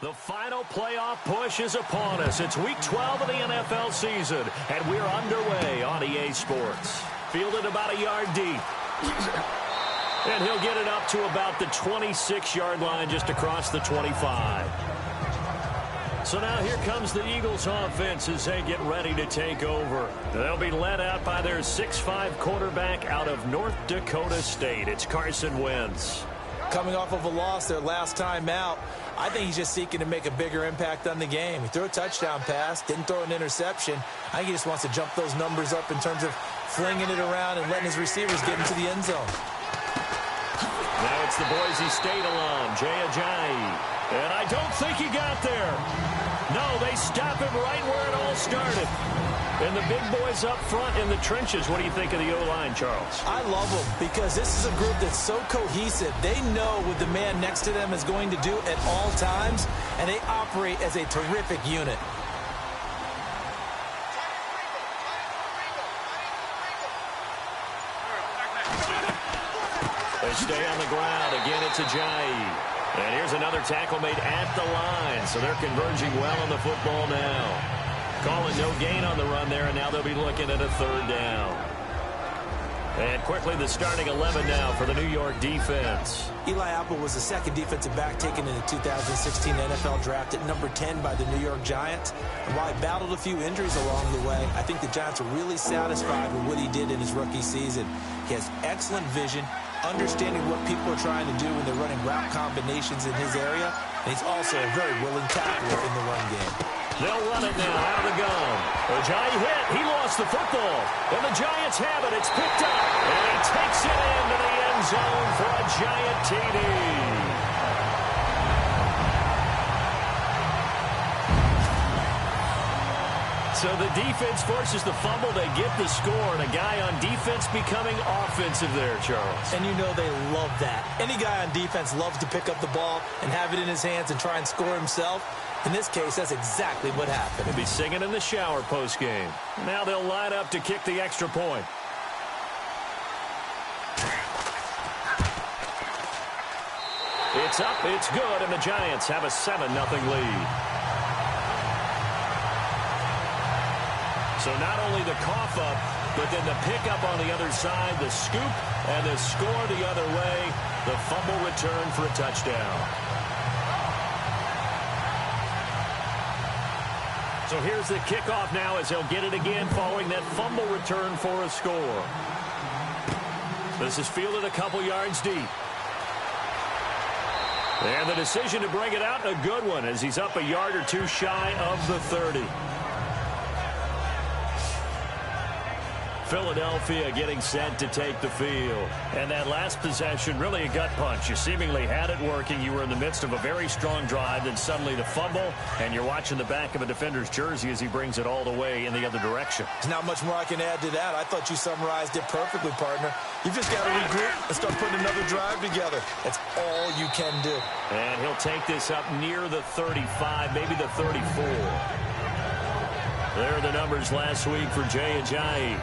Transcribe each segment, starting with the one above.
The final playoff push is upon us. It's week 12 of the NFL season, and we're underway on EA Sports. Fielded about a yard deep. And he'll get it up to about the 26-yard line just across the 25. So now here comes the Eagles offense as they get ready to take over. They'll be led out by their 6'5 quarterback out of North Dakota State. It's Carson Wentz. Coming off of a loss their last time out, I think he's just seeking to make a bigger impact on the game. He threw a touchdown pass, didn't throw an interception. I think he just wants to jump those numbers up in terms of flinging it around and letting his receivers get into the end zone. Now it's the Boise State alum, Jay Ajayi. And I don't think he got there. No, they stop him right where it all started. And the big boys up front in the trenches. What do you think of the O-line, Charles? I love them because this is a group that's so cohesive. They know what the man next to them is going to do at all times, and they operate as a terrific unit. They stay on the ground. Again, it's Ajayi. And here's another tackle made at the line. So they're converging well on the football now. Calling no gain on the run there, and now they'll be looking at a third down. And quickly the starting 11 now for the New York defense. Eli Apple was the second defensive back taken in the 2016 NFL draft at number 10 by the New York Giants. And while he battled a few injuries along the way, I think the Giants are really satisfied with what he did in his rookie season. He has excellent vision, understanding what people are trying to do when they're running route combinations in his area, and he's also a very willing tackler in the run game. They'll run it now out of the gun. Ajayi hit. He lost the football. And the Giants have it. It's picked up. And he takes it into the end zone for a Giant TD. So the defense forces the fumble. They get the score. And a guy on defense becoming offensive there, Charles. And you know they love that. Any guy on defense loves to pick up the ball and have it in his hands and try and score himself. In this case, that's exactly what happened. They'll be singing in the shower postgame. Now they'll line up to kick the extra point. It's up, it's good, and the Giants have a 7-0 lead. So not only the cough up, but then the pickup on the other side, the scoop, and the score the other way. The fumble return for a touchdown. So here's the kickoff now as he'll get it again following that fumble return for a score. This is fielded a couple yards deep. And the decision to bring it out, a good one, as he's up a yard or two shy of the 30. Philadelphia getting set to take the field. And that last possession, really a gut punch. You seemingly had it working. You were in the midst of a very strong drive, then suddenly the fumble, and you're watching the back of a defender's jersey as he brings it all the way in the other direction. There's not much more I can add to that. I thought you summarized it perfectly, partner. You've just got to regroup and start putting another drive together. That's all you can do. And he'll take this up near the 35, maybe the 34. There are the numbers last week for Jay Ajayi.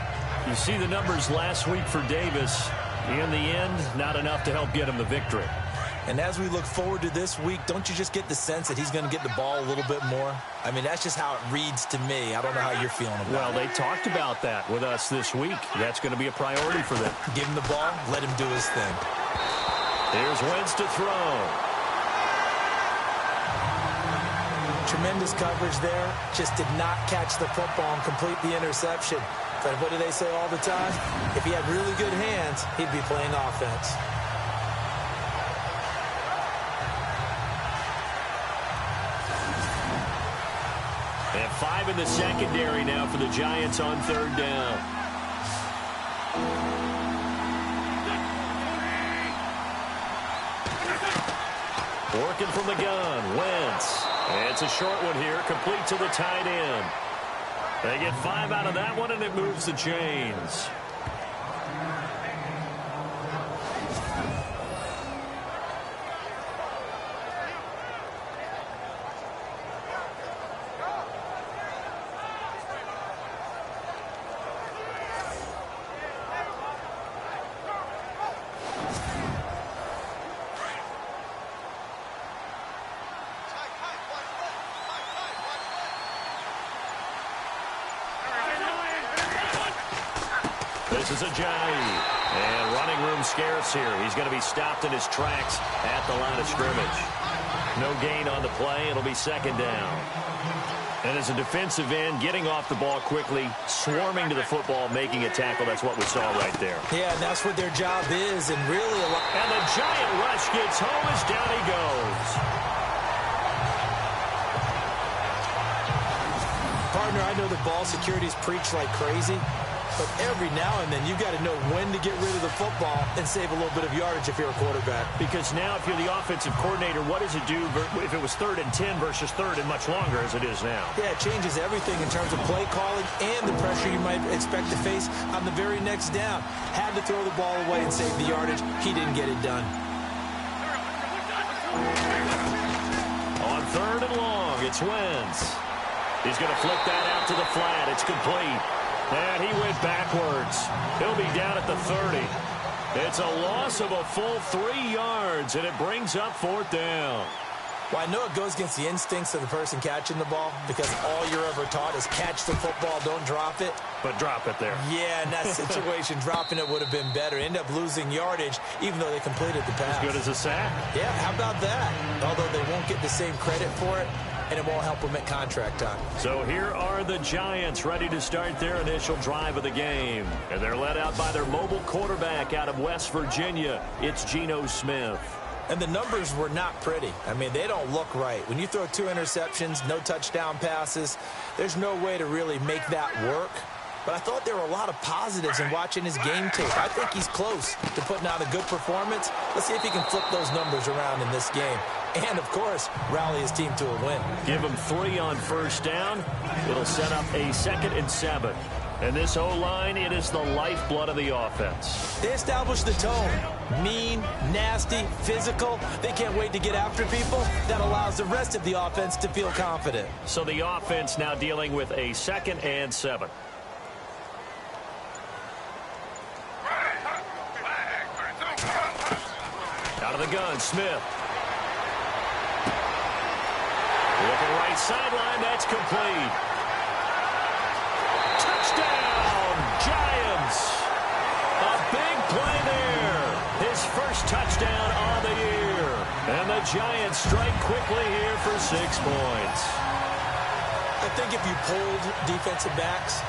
You see the numbers last week for Davis. In the end, not enough to help get him the victory. And as we look forward to this week, don't you just get the sense that he's going to get the ball a little bit more? I mean, that's just how it reads to me. I don't know how you're feeling about it. Well, they talked about that with us this week. That's going to be a priority for them. Give him the ball, let him do his thing. Here's Wentz to throw. Tremendous coverage there. Just did not catch the football and complete the interception. But what do they say all the time? If he had really good hands, he'd be playing offense. And 5 in the secondary now for the Giants on third down. Working from the gun, Wentz. And it's a short one here, complete to the tight end. They get 5 out of that one, and it moves the chains. This is Ajayi. And running room scarce here. He's going to be stopped in his tracks at the line of scrimmage. No gain on the play. It'll be second down. And as a defensive end, getting off the ball quickly, swarming to the football, making a tackle. That's what we saw right there. Yeah, and that's what their job is. And really, and the giant rush gets home as down he goes. Partner, I know the ball security's preached like crazy, but every now and then you've got to know when to get rid of the football and save a little bit of yardage if you're a quarterback. Because now if you're the offensive coordinator, what does it do if it was 3rd and 10 versus 3rd and much longer as it is now? Yeah, it changes everything in terms of play calling and the pressure you might expect to face on the very next down. Had to throw the ball away and save the yardage. He didn't get it done. On 3rd and long, it's Wentz. He's going to flip that out to the flat. It's complete. And he went backwards. He'll be down at the 30. It's a loss of a full 3 yards, and it brings up 4th down. Well, I know it goes against the instincts of the person catching the ball because all you're ever taught is catch the football, don't drop it. But drop it there. Yeah, in that situation, dropping it would have been better. End up losing yardage, even though they completed the pass. As good as a sack. Yeah, how about that? Although they won't get the same credit for it, and it won't help them at contract time. So here are the Giants ready to start their initial drive of the game. And they're led out by their mobile quarterback out of West Virginia. It's Geno Smith. And the numbers were not pretty. I mean, they don't look right. When you throw 2 interceptions, no touchdown passes, there's no way to really make that work. But I thought there were a lot of positives in watching his game tape. I think he's close to putting out a good performance. Let's see if he can flip those numbers around in this game. And, of course, rally his team to a win. Give him 3 on first down. It'll set up a 2nd and 7. And this O-line, it is the lifeblood of the offense. They established the tone. Mean, nasty, physical. They can't wait to get after people. That allows the rest of the offense to feel confident. So the offense now dealing with a 2nd and 7. Out of the gun, Smith. Looking right sideline, that's complete. Touchdown, Giants. A big play there. His first touchdown on the year. And the Giants strike quickly here for 6 points. I think if you polled defensive backs,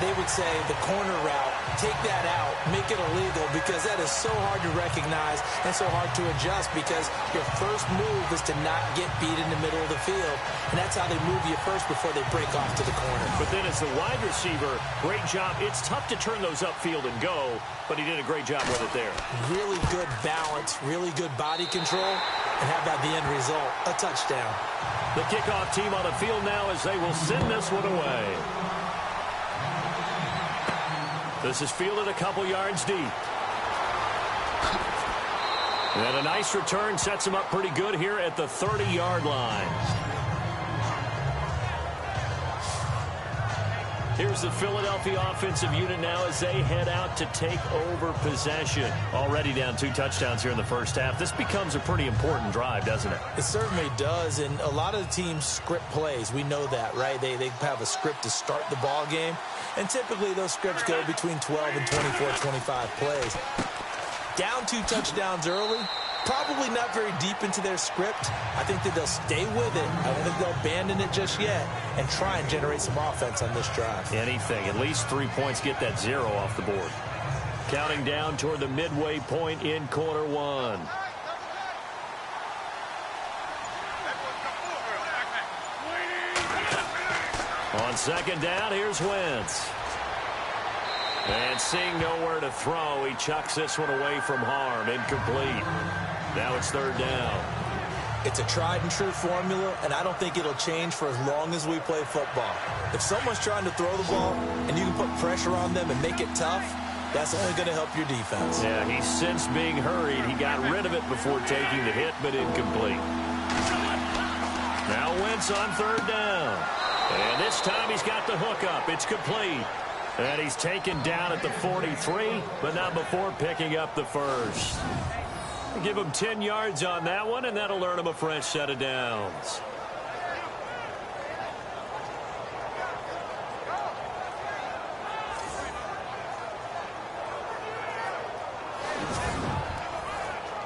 they would say the corner route, take that out, make it illegal, because that is so hard to recognize and so hard to adjust because your first move is to not get beat in the middle of the field, and that's how they move you first before they break off to the corner. But then as the wide receiver, great job. It's tough to turn those upfield and go, but he did a great job with it there. Really good balance, really good body control, and how about the end result? A touchdown. The kickoff team on the field now as they will send this one away. This is fielded a couple yards deep. And a nice return sets him up pretty good here at the 30-yard line. Here's the Philadelphia offensive unit now as they head out to take over possession. Already down 2 touchdowns here in the first half. This becomes a pretty important drive, doesn't it? It certainly does, and a lot of the teams script plays. We know that, right? They have a script to start the ball game, and typically those scripts go between 12 and 24, 25 plays. Down 2 touchdowns early, probably not very deep into their script. I think that they'll stay with it. I don't think they'll abandon it just yet and try and generate some offense on this drive. Anything. At least 3 points, get that 0 off the board. Counting down toward the midway point in quarter 1. On second down, here's Wentz. And seeing nowhere to throw, he chucks this one away from harm. Incomplete. Now it's 3rd down. It's a tried-and-true formula, and I don't think it'll change for as long as we play football. If someone's trying to throw the ball and you can put pressure on them and make it tough, that's only going to help your defense. Yeah, he's since being hurried. He got rid of it before taking the hit, but incomplete. Now Wentz on 3rd down. And this time he's got the hook up. It's complete. And he's taken down at the 43, but not before picking up the first. Give him 10 yards on that one, and that'll earn him a fresh set of downs.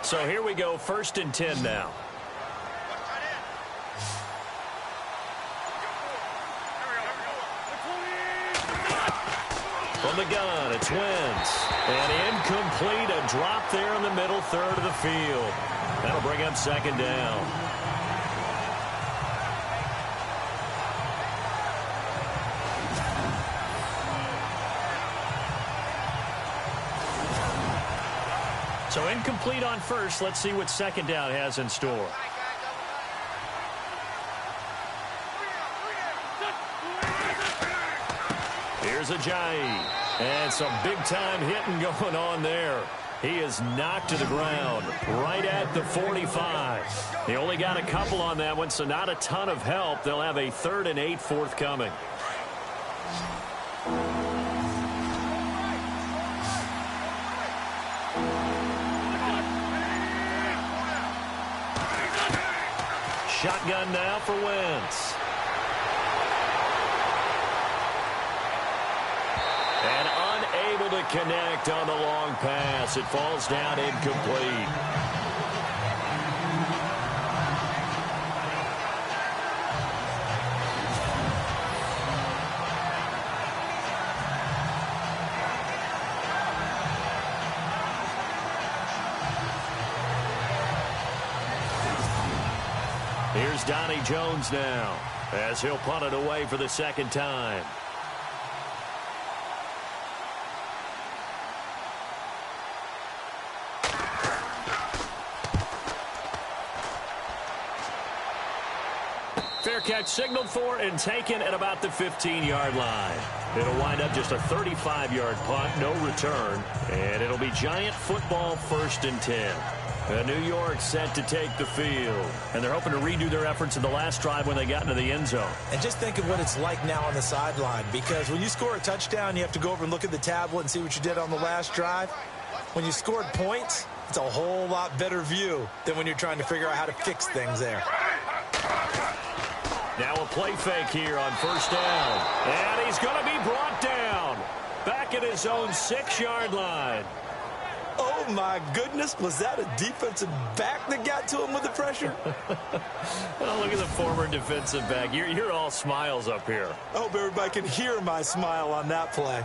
So here we go, 1st and 10 now. From the gun, it's Wentz. And incomplete, a drop there in the middle third of the field. That'll bring up 2nd down. So incomplete on first. Let's see what 2nd down has in store. Here's Ajayi. And some big-time hitting going on there. He is knocked to the ground right at the 45. He only got a couple on that one, so not a ton of help. They'll have a 3rd and 8 forthcoming. Shotgun now for Wentz. And unable to connect on the long pass. It falls down incomplete. Here's Donnie Jones now as he'll punt it away for the 2nd time. Fair catch signaled for and taken at about the 15-yard line. It'll wind up just a 35-yard punt, no return, and it'll be Giant football 1st and 10. New York set to take the field, and they're hoping to redo their efforts in the last drive when they got into the end zone. And just think of what it's like now on the sideline, because when you score a touchdown, you have to go over and look at the tablet and see what you did on the last drive. When you scored points, it's a whole lot better view than when you're trying to figure out how to fix things there. Now a play fake here on 1st down, and he's going to be brought down back at his own 6-yard line. Oh, my goodness. Was that a defensive back that got to him with the pressure? Oh, look at the former defensive back. You're all smiles up here. I hope everybody can hear my smile on that play.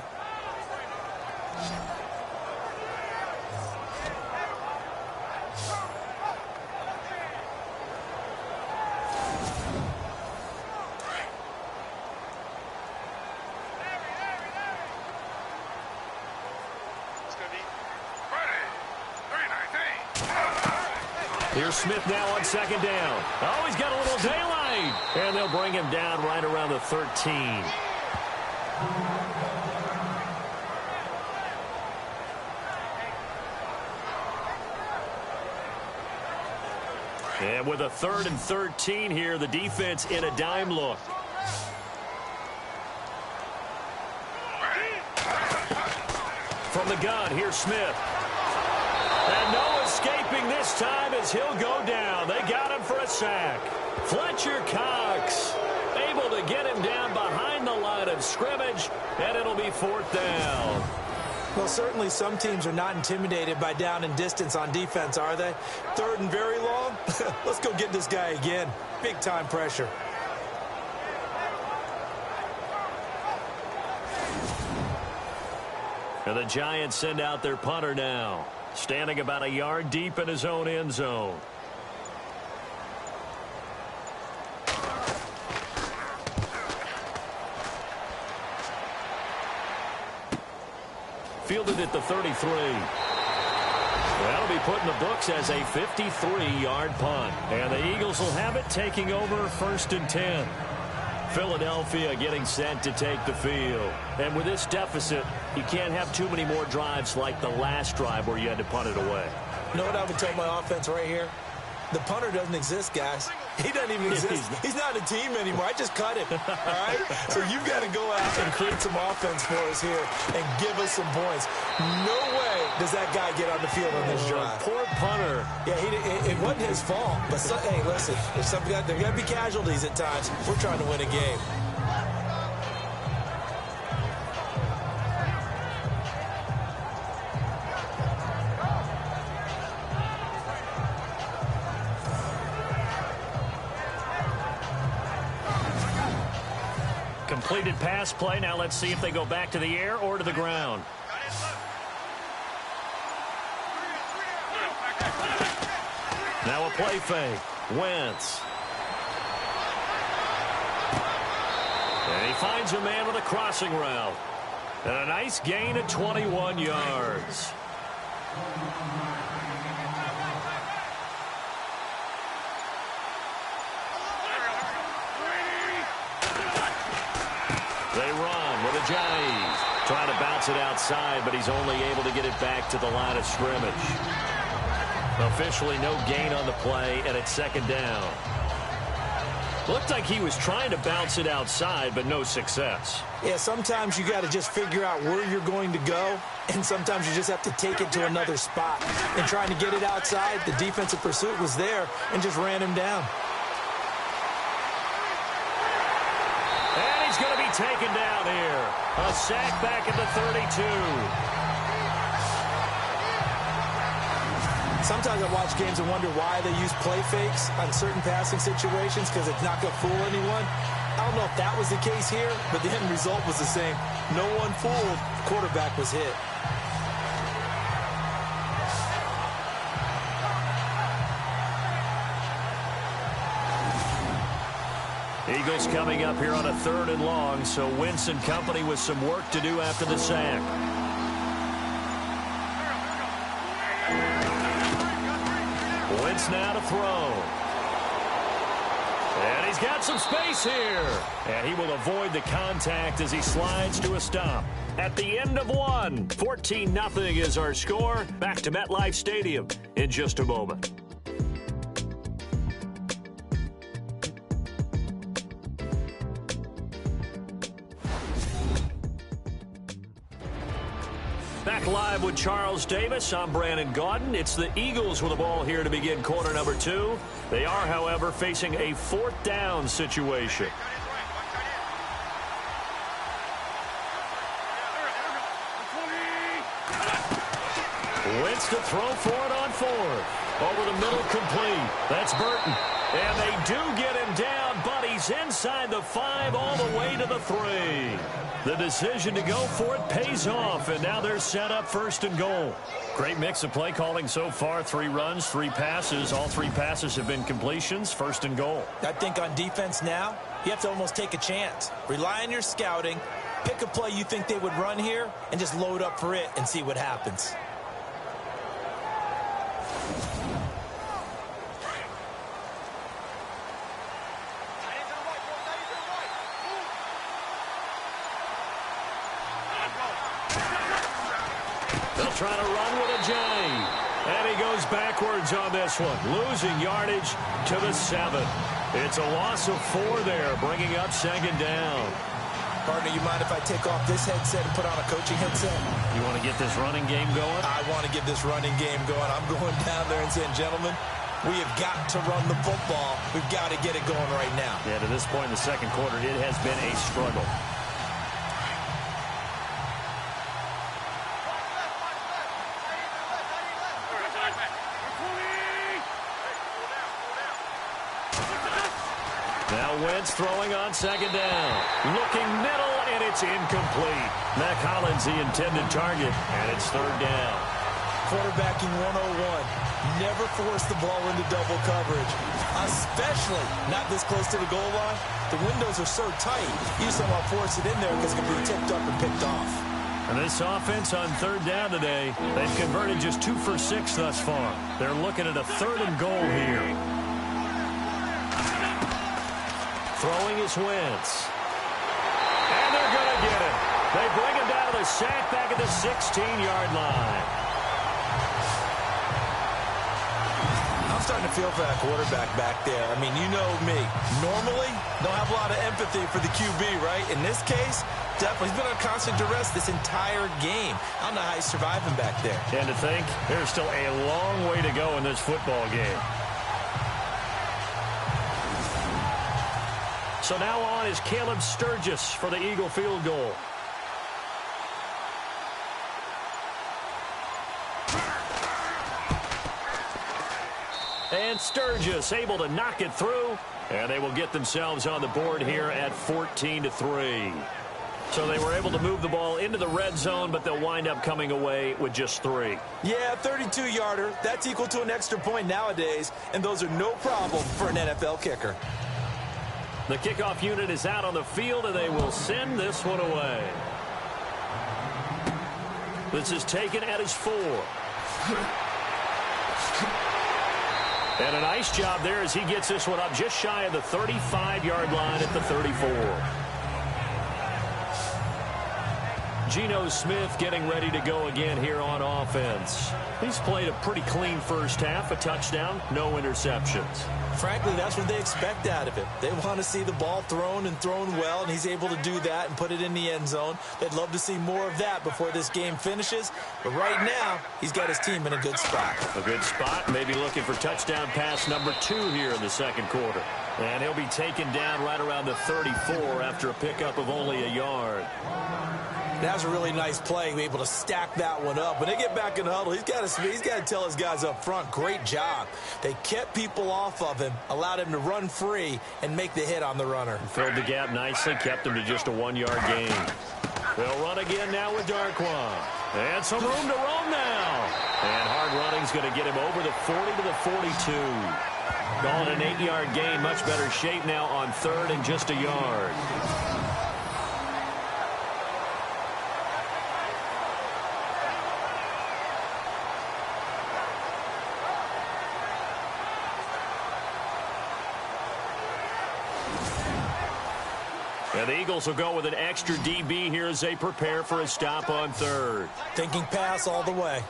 Here's Smith now on 2nd down. Oh, he's got a little daylight. And they'll bring him down right around the 13. And with a 3rd and 13 here, the defense in a dime look. From the gun, here's Smith. And no escaping this time as he'll go down. They got him for a sack. Fletcher Cox able to get him down behind the line of scrimmage, and it'll be 4th down. Well, certainly some teams are not intimidated by down and distance on defense, are they? 3rd and very long? Let's go get this guy again. Big-time pressure. And the Giants send out their punter now, standing about a yard deep in his own end zone. Fielded at the 33. That'll be put in the books as a 53-yard punt. And the Eagles will have it, taking over 1st and 10. Philadelphia getting set to take the field. And with this deficit, you can't have too many more drives like the last drive where you had to punt it away. You know what I would tell my offense right here? The punter doesn't exist, guys. He doesn't even exist. He's not a team anymore. I just cut him, all right? So you've got to go out and create some offense for us here and give us some points. No way does that guy get on the field on this drive. Poor punter. Yeah, it wasn't his fault. But, hey, listen, there got to be casualties at times. We're trying to win a game. completed pass play. Now let's see if they go back to the air or to the ground. Now a play fake. Wentz. And he finds a man with a crossing route. And a nice gain of 21 yards. They run with Ajayi. Trying to bounce it outside, but he's only able to get it back to the line of scrimmage. Officially no gain on the play, and it's second down. Looked like he was trying to bounce it outside, but no success. Yeah, sometimes you got to just figure out where you're going to go, and sometimes you just have to take it to another spot. And trying to get it outside, the defensive pursuit was there and just ran him down. And he's going to be taken down here. A sack back at the 32. Sometimes I watch games and wonder why they use play fakes on certain passing situations because it's not going to fool anyone. I don't know if that was the case here, but the end result was the same. No one fooled. The quarterback was hit. Eagles coming up here on a 3rd and long, so Wentz and company with some work to do after the sack. Wentz now to throw. And he's got some space here. And he will avoid the contact as he slides to a stop. At the end of one, 14-0 is our score. Back to MetLife Stadium in just a moment. Back live with Charles Davis. I'm Brandon Gaudin. It's the Eagles with the ball here to begin quarter number 2. They are, however, facing a 4th down situation. Wentz to throw for it on 4th. Over the middle, complete. That's Burton. And they do get him down, but he's inside the 5 all the way to the 3. The decision to go for it pays off, and now they're set up 1st and goal. Great mix of play calling so far. 3 runs, 3 passes. All 3 passes have been completions. 1st and goal. I think on defense now, you have to almost take a chance. Rely on your scouting. Pick a play you think they would run here, and just load up for it and see what happens. They'll try to run with Ajayi. And he goes backwards on this one, losing yardage to the 7. It's a loss of 4 there, bringing up 2nd down. Partner, you mind if I take off this headset and put on a coaching headset? You want to get this running game going? I want to get this running game going. I'm going down there and saying, gentlemen, we have got to run the football. We've got to get it going right now. Yeah, to this point in the 2nd quarter, it has been a struggle. Now Wentz throwing on 2nd down. Looking middle, and it's incomplete. Mac Hollins, the intended target, and it's 3rd down. Quarterbacking 101. Never force the ball into double coverage, especially not this close to the goal line. The windows are so tight, you just don't want to force it in there because it can be tipped up and picked off. And this offense on 3rd down today, they've converted just 2 for 6 thus far. They're looking at a 3rd and goal here. Throwing is Wentz. And they're going to get it. They bring him down to the sack back at the 16-yard line. I'm starting to feel for that quarterback back there. I mean, you know me. Normally, don't have a lot of empathy for the QB, right? In this case, definitely. He's been on constant duress this entire game. I don't know how he's surviving back there. And to think, there's still a long way to go in this football game. So now on is Caleb Sturgis for the Eagle field goal. And And Sturgis able to knock it through. And they will get themselves on the board here at 14-3. So they were able to move the ball into the red zone, but they'll wind up coming away with just 3. Yeah, 32-yarder. That's equal to an extra point nowadays, and those are no problem for an NFL kicker. The kickoff unit is out on the field, and they will send this one away. This is taken at his 4. And a nice job there as he gets this one up just shy of the 35-yard line at the 34. Geno Smith getting ready to go again here on offense. He's played a pretty clean first half, a touchdown, no interceptions. Frankly, that's what they expect out of him. They want to see the ball thrown and thrown well, and he's able to do that and put it in the end zone. They'd love to see more of that before this game finishes. But right now, he's got his team in a good spot. A good spot, maybe looking for touchdown pass number 2 here in the second quarter. And he'll be taken down right around the 34 after a pickup of only a yard. That was a really nice play, able to stack that one up. When they get back in the huddle, he's got to tell his guys up front, great job. They kept people off of him, allowed him to run free, and make the hit on the runner. Filled the gap nicely, kept him to just a 1-yard gain. They'll run again now with Darquan. And some room to roam now. And hard running's going to get him over the 40 to the 42. Calling an 8-yard gain, much better shape now on 3rd and just a yard. And the Eagles will go with an extra DB here as they prepare for a stop on 3rd. Thinking pass all the way.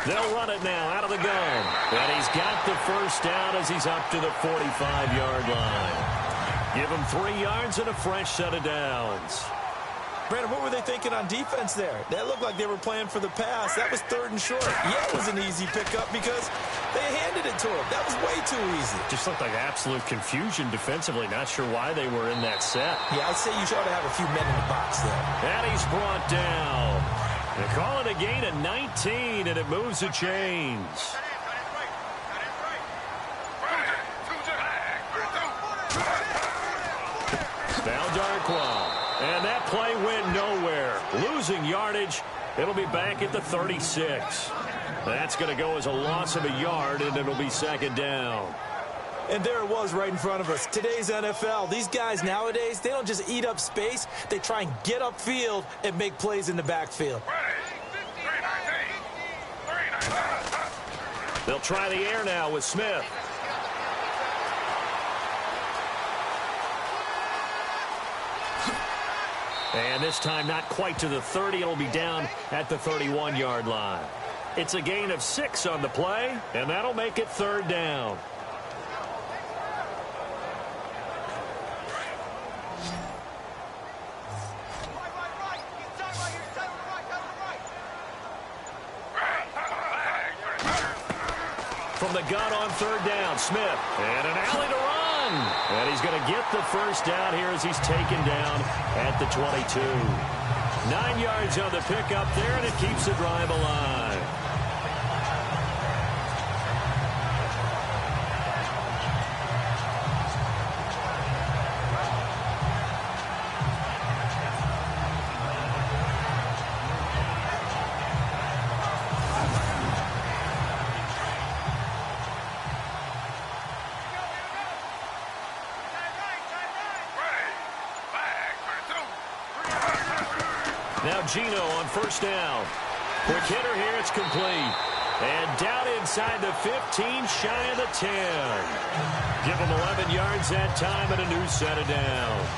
They'll run it now out of the gun. And he's got the first down as he's up to the 45-yard line. Give him 3 yards and a fresh set of downs. Brandon, what were they thinking on defense there? That looked like they were playing for the pass. That was 3rd and short. Yeah, it was an easy pickup because they handed it to him. That was way too easy. Just looked like absolute confusion defensively. Not sure why they were in that set. Yeah, I'd say you ought to have a few men in the box there. And he's brought down. They call it a gain of 19, and it moves the chains. Now Darquan. And that play went nowhere. Losing yardage. It'll be back at the 36. That's going to go as a loss of a yard, and it'll be 2nd down. And there it was right in front of us. Today's NFL, these guys nowadays, they don't just eat up space. They try and get upfield and make plays in the backfield. They'll try the air now with Smith. And this time not quite to the 30. It'll be down at the 31-yard line. It's a gain of 6 on the play, and that'll make it 3rd down. From the gun on 3rd down, Smith. And an alley to run. And he's going to get the first down here as he's taken down at the 22. 9 yards on the pickup there, and it keeps the drive alive. Now Geno on 1st down. Quick hitter here, it's complete. And down inside the 15, shy of the 10. Give him 11 yards that time and a new set of downs.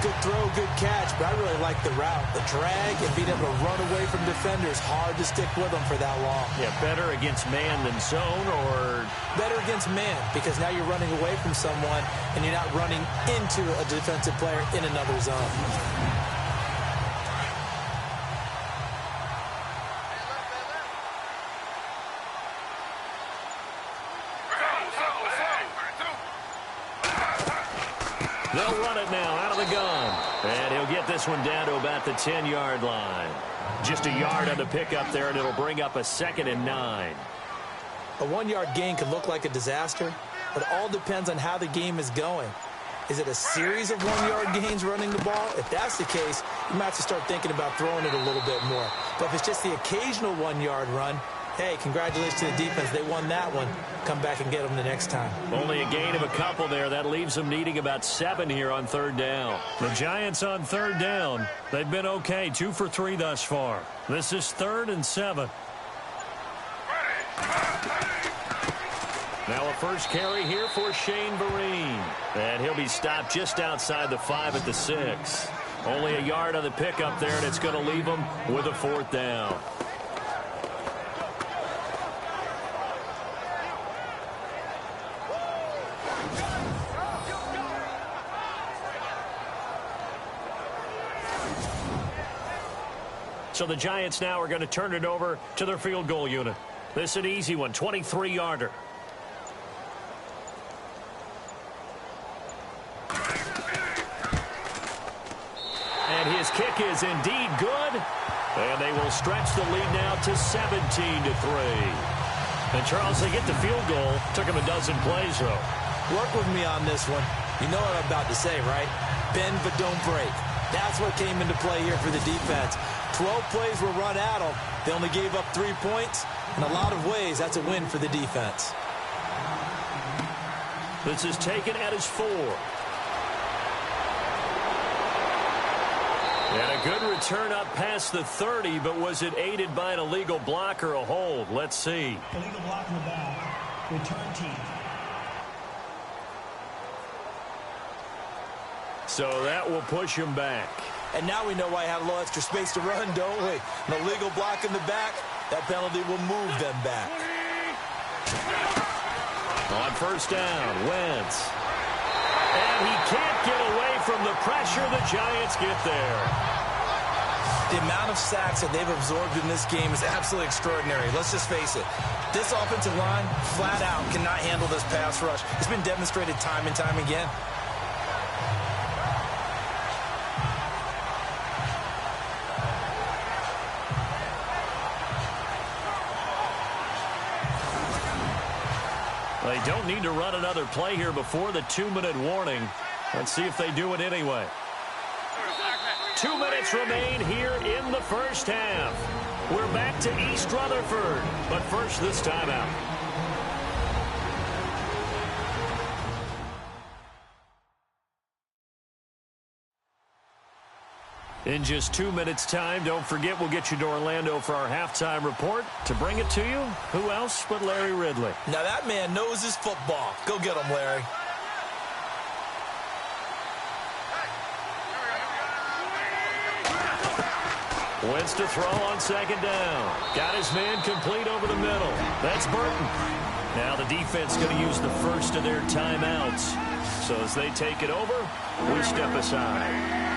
Good throw, good catch, but I really like the route. The drag and being able to run away from defenders, hard to stick with them for that long. Yeah, better against man than zone, or? Better against man, because now you're running away from someone and you're not running into a defensive player in another zone. They'll run it now out of the gun. And he'll get this one down to about the 10-yard line. Just a yard on the pickup there, and it'll bring up a 2nd and 9. A 1-yard gain could look like a disaster, but it all depends on how the game is going. Is it a series of 1-yard gains running the ball? If that's the case, you might have to start thinking about throwing it a little bit more. But if it's just the occasional 1-yard run, hey, congratulations to the defense. They won that one. Come back and get them the next time. Only a gain of a couple there. That leaves them needing about 7 here on third down. The Giants on third down. They've been okay, 2 for 3 thus far. This is 3rd and 7. Now a first carry here for Shane Vereen. And he'll be stopped just outside the 5 at the 6. Only a yard on the pickup there, and it's going to leave him with a 4th down. So the Giants now are going to turn it over to their field goal unit. This is an easy one, 23-yarder. And his kick is indeed good. And they will stretch the lead now to 17-3. And Charles, they get the field goal. Took him a dozen plays, though. Work with me on this one. You know what I'm about to say, right? Bend but don't break. That's what came into play here for the defense. 12 plays were run at them. They only gave up 3 points. In a lot of ways, that's a win for the defense. This is taken at his 4. And a good return up past the 30, but was it aided by an illegal block or a hold? Let's see. Illegal block in the back. Return team. So that will push him back. And now we know why he had a little extra space to run, don't we? An illegal block in the back, that penalty will move them back. On first down, Wentz. And he can't get away from the pressure. The Giants get there. The amount of sacks that they've absorbed in this game is absolutely extraordinary. Let's just face it. This offensive line, flat out, cannot handle this pass rush. It's been demonstrated time and time again. They don't need to run another play here before the 2-minute warning. Let's see if they do it anyway. 2 minutes remain here in the first half. We're back to East Rutherford, but first this timeout. In just 2 minutes' time, don't forget we'll get you to Orlando for our halftime report. To bring it to you, who else but Larry Ridley? Now that man knows his football. Go get him, Larry. Wentz to throw on second down. Got his man complete over the middle. That's Burton. Now the defense going to use the first of their timeouts. So as they take it over, we step aside.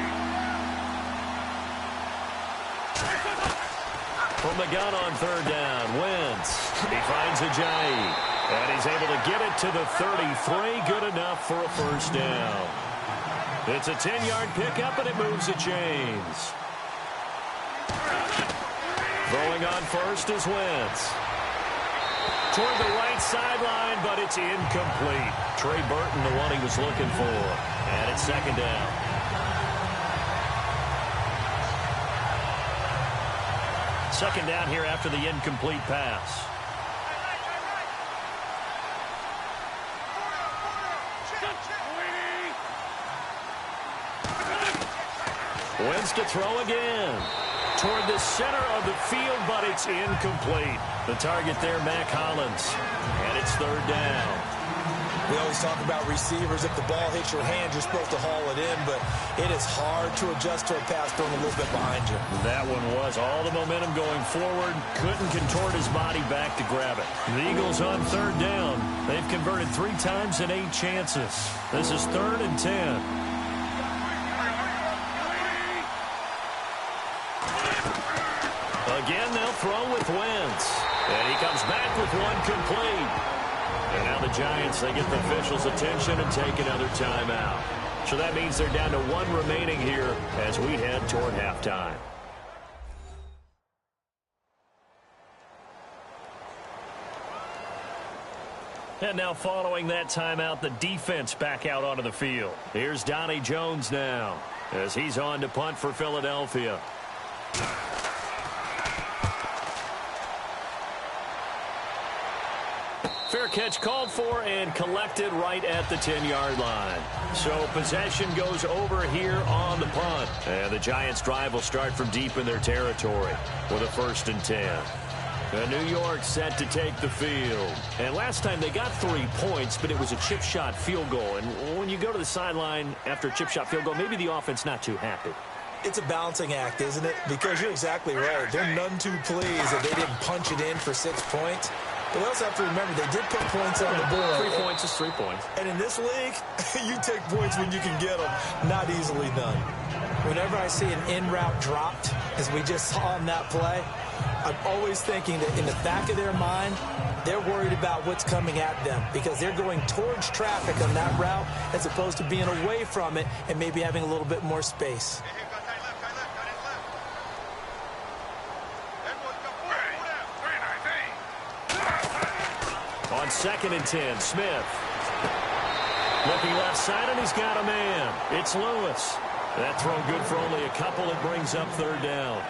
From the gun on third down, Wentz. He finds Ajayi. And he's able to get it to the 33. Good enough for a first down. It's a 10-yard pickup, and it moves the chains. Throwing on first is Wentz. Toward the right sideline, but it's incomplete. Trey Burton, the one he was looking for. And it's second down. Second down here after the incomplete pass. Wentz to throw again. Toward the center of the field, but it's incomplete. The target there, Mac Hollins. And it's third down. We always talk about receivers. If the ball hits your hand, you're supposed to haul it in, but it is hard to adjust to a pass thrown a little bit behind you. That one was all the momentum going forward. Couldn't contort his body back to grab it. The Eagles on third down. They've converted 3 times in 8 chances. This is 3rd and 10. Again, they'll throw with Wentz. And he comes back with one complete. And now the Giants, they get the officials' attention and take another timeout. So that means they're down to 1 remaining here as we head toward halftime. And now following that timeout, the defense back out onto the field. Here's Donnie Jones now as he's on to punt for Philadelphia. Fair catch called for and collected right at the 10-yard line. So possession goes over here on the punt. And the Giants' drive will start from deep in their territory with a 1st and 10. New York set to take the field. And last time they got 3 points, but it was a chip shot field goal. And when you go to the sideline after a chip shot field goal, maybe the offense not too happy. It's a balancing act, isn't it? Because you're exactly right. They're none too pleased that they didn't punch it in for 6 points. But we also have to remember they did put points on the board. 3 points is 3 points. And in this league, you take points when you can get them. Not easily done. Whenever I see an in-route dropped, as we just saw in that play, I'm always thinking that in the back of their mind, they're worried about what's coming at them because they're going towards traffic on that route as opposed to being away from it and maybe having a little bit more space. On 2nd and 10, Smith. Looking left side, and he's got a man. It's Lewis. That throw good for only a couple. It brings up 3rd down.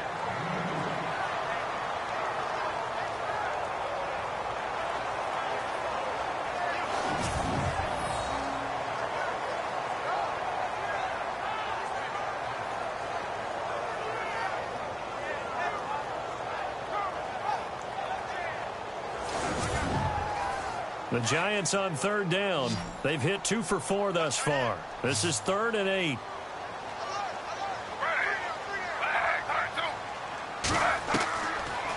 The Giants on 3rd down. They've hit 2 for 4 thus far. This is 3rd and 8.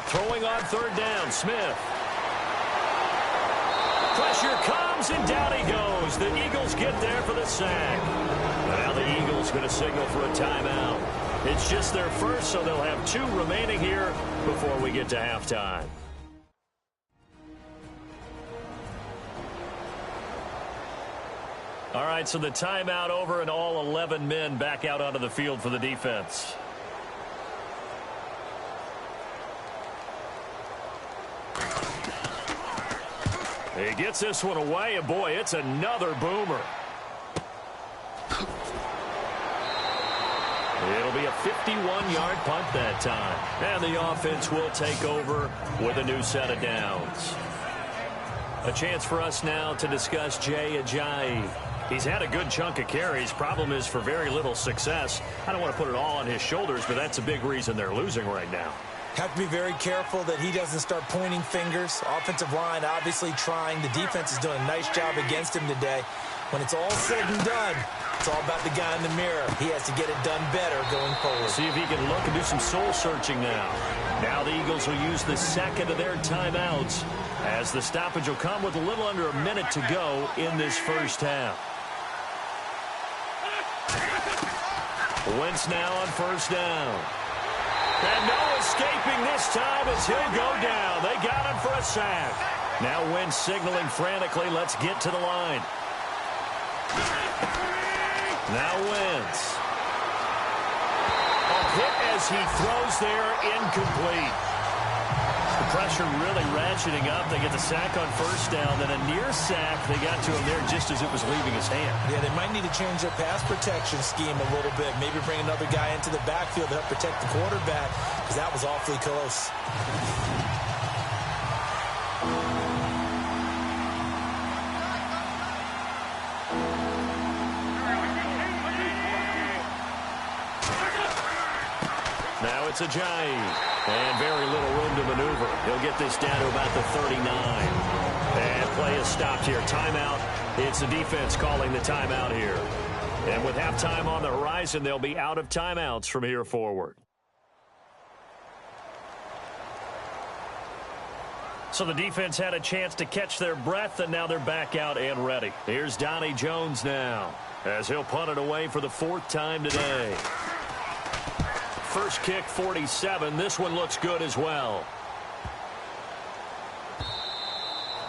Throwing on 3rd down, Smith. Pressure comes, and down he goes. The Eagles get there for the sack. Now the Eagles going to signal for a timeout. It's just their first, so they'll have 2 remaining here before we get to halftime. All right, so the timeout over and all 11 men back out onto the field for the defense. He gets this one away, and boy, it's another boomer. It'll be a 51-yard punt that time. And the offense will take over with a new set of downs. A chance for us now to discuss Jay Ajayi. He's had a good chunk of carries. Problem is for very little success. I don't want to put it all on his shoulders, but that's a big reason they're losing right now. Have to be very careful that he doesn't start pointing fingers. Offensive line obviously trying. The defense is doing a nice job against him today. When it's all said and done, it's all about the guy in the mirror. He has to get it done better going forward. See if he can look and do some soul searching now. Now the Eagles will use the second of their timeouts as the stoppage will come with a little under a minute to go in this first half. Wentz now on 1st down. And no escaping this time as he'll go down. They got him for a sack. Now Wentz signaling frantically, let's get to the line. Now Wentz. A hit as he throws there, incomplete. The pressure really ratcheting up. They get the sack on 1st down, then a near sack. They got to him there just as it was leaving his hand. Yeah, they might need to change their pass protection scheme a little bit. Maybe bring another guy into the backfield to help protect the quarterback, because that was awfully close. Now it's Ajayi. And very little room to maneuver. He'll get this down to about the 39. And play is stopped here. Timeout. It's the defense calling the timeout here. And with halftime on the horizon, they'll be out of timeouts from here forward. So the defense had a chance to catch their breath, and now they're back out and ready. Here's Donnie Jones now as he'll punt it away for the 4th time today. First kick, 47. This one looks good as well.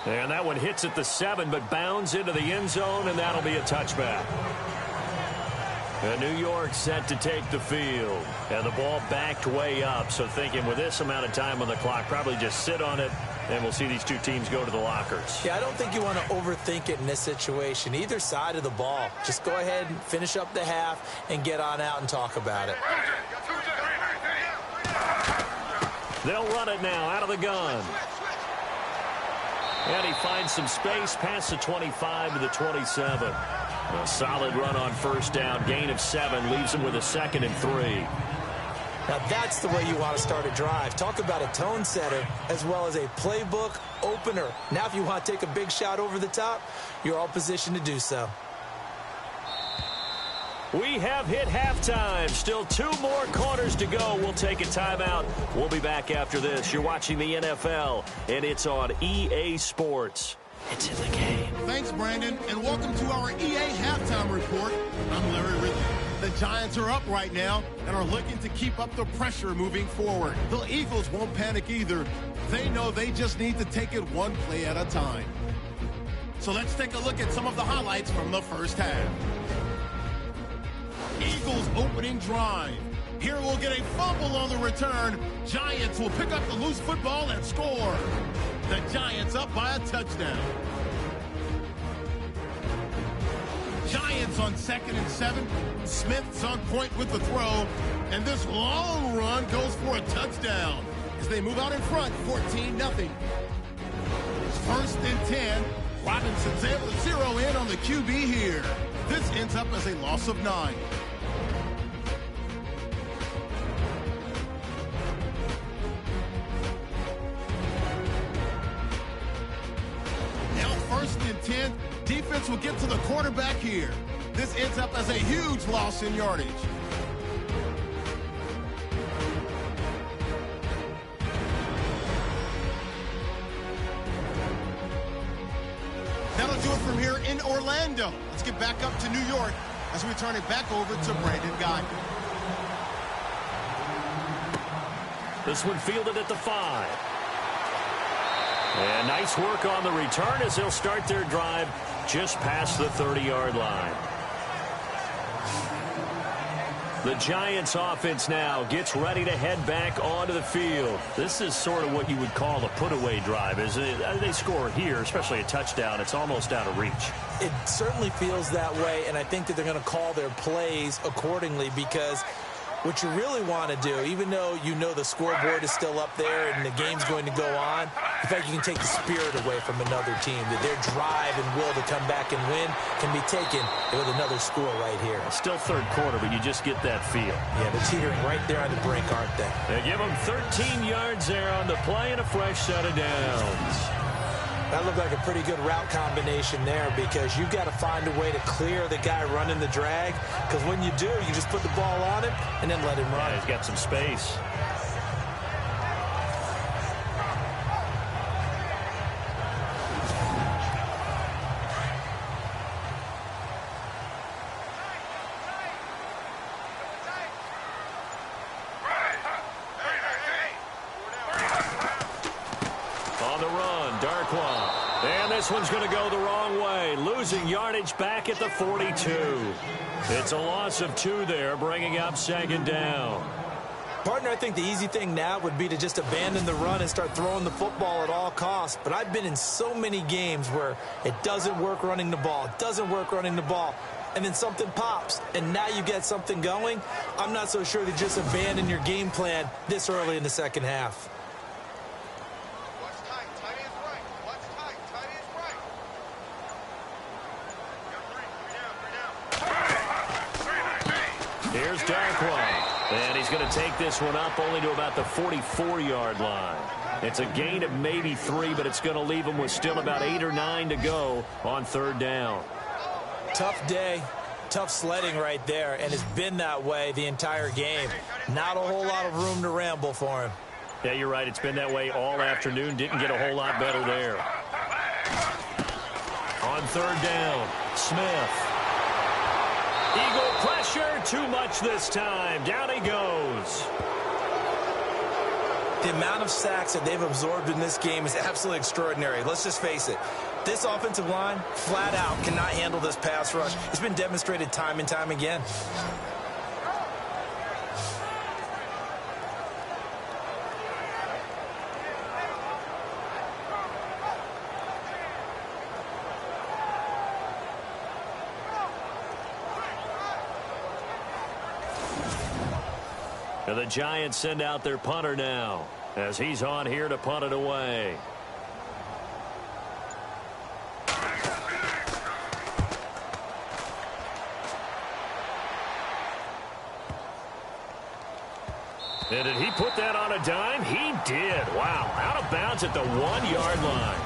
And that one hits at the 7, but bounds into the end zone, and that'll be a touchback. And New York set to take the field. And the ball backed way up, so thinking with this amount of time on the clock, probably just sit on it And we'll see these two teams go to the lockers. Yeah, I don't think you want to overthink it in this situation. Either side of the ball. Just go ahead and finish up the half and get on out and talk about it. They'll run it now out of the gun. And he finds some space past the 25 to the 27. A solid run on first down. Gain of 7 leaves him with a 2nd and 3. Now that's the way you want to start a drive. Talk about a tone setter as well as a playbook opener. Now if you want to take a big shot over the top, you're all positioned to do so. We have hit halftime. Still 2 more quarters to go. We'll take a timeout. We'll be back after this. You're watching the NFL, and it's on EA Sports. It's in the game. Thanks, Brandon, and welcome to our EA Halftime Report. I'm Larry Ridley. The Giants are up right now and are looking to keep up the pressure moving forward. The Eagles won't panic either. They know they just need to take it one play at a time. So let's take a look at some of the highlights from the first half. Eagles opening drive. Here we'll get a fumble on the return. Giants will pick up the loose football and score. The Giants up by a touchdown. Giants on 2nd and 7. Smith's on point with the throw. And this long run goes for a touchdown as they move out in front, 14-0. 1st and 10. Robinson's able to zero in on the QB here. This ends up as a loss of 9. Now 1st and 10. Defense will get to the quarterback here. This ends up as a huge loss in yardage. That'll do it from here in Orlando. Let's get back up to New York as we turn it back over to Brandon Guy. This one fielded at the 5. And nice work on the return as they'll start their drive just past the 30-yard line. The Giants offense now gets ready to head back onto the field. This is sort of what you would call a put-away drive. As they score here, especially a touchdown, it's almost out of reach. It certainly feels that way, and I think that they're going to call their plays accordingly because what you really want to do, even though you know the scoreboard is still up there and the game's going to go on, the fact you can take the spirit away from another team, that their drive and will to come back and win can be taken with another score right here. Still 3rd quarter, but you just get that feel. Yeah, they're teetering right there on the brink, aren't they? They give them 13 yards there on the play and a fresh set of downs. That looked like a pretty good route combination there because you've got to find a way to clear the guy running the drag, because when you do, you just put the ball on him and then let him run. Yeah, he's got some space. This one's going to go the wrong way, losing yardage back at the 42. It's a loss of 2 there, bringing up 2nd down. Partner, I think the easy thing now would be to just abandon the run and start throwing the football at all costs. But I've been in so many games where it doesn't work running the ball, and then something pops, and now you get something going. I'm not so sure that just abandon your game plan this early in the second half. Here's Darkwa, and he's going to take this one up only to about the 44-yard line. It's a gain of maybe 3, but it's going to leave him with still about 8 or 9 to go on 3rd down. Tough day, tough sledding right there, and it's been that way the entire game. Not a whole lot of room to ramble for him. Yeah, you're right. It's been that way all afternoon. Didn't get a whole lot better there. On 3rd down, Smith. Eagle pressure, too much this time. Down he goes. The amount of sacks that they've absorbed in this game is absolutely extraordinary. Let's just face it. This offensive line, flat out, cannot handle this pass rush. It's been demonstrated time and time again. And the Giants send out their punter now as he's on here to punt it away. And did he put that on a dime? He did. Wow. Out of bounds at the 1-yard line.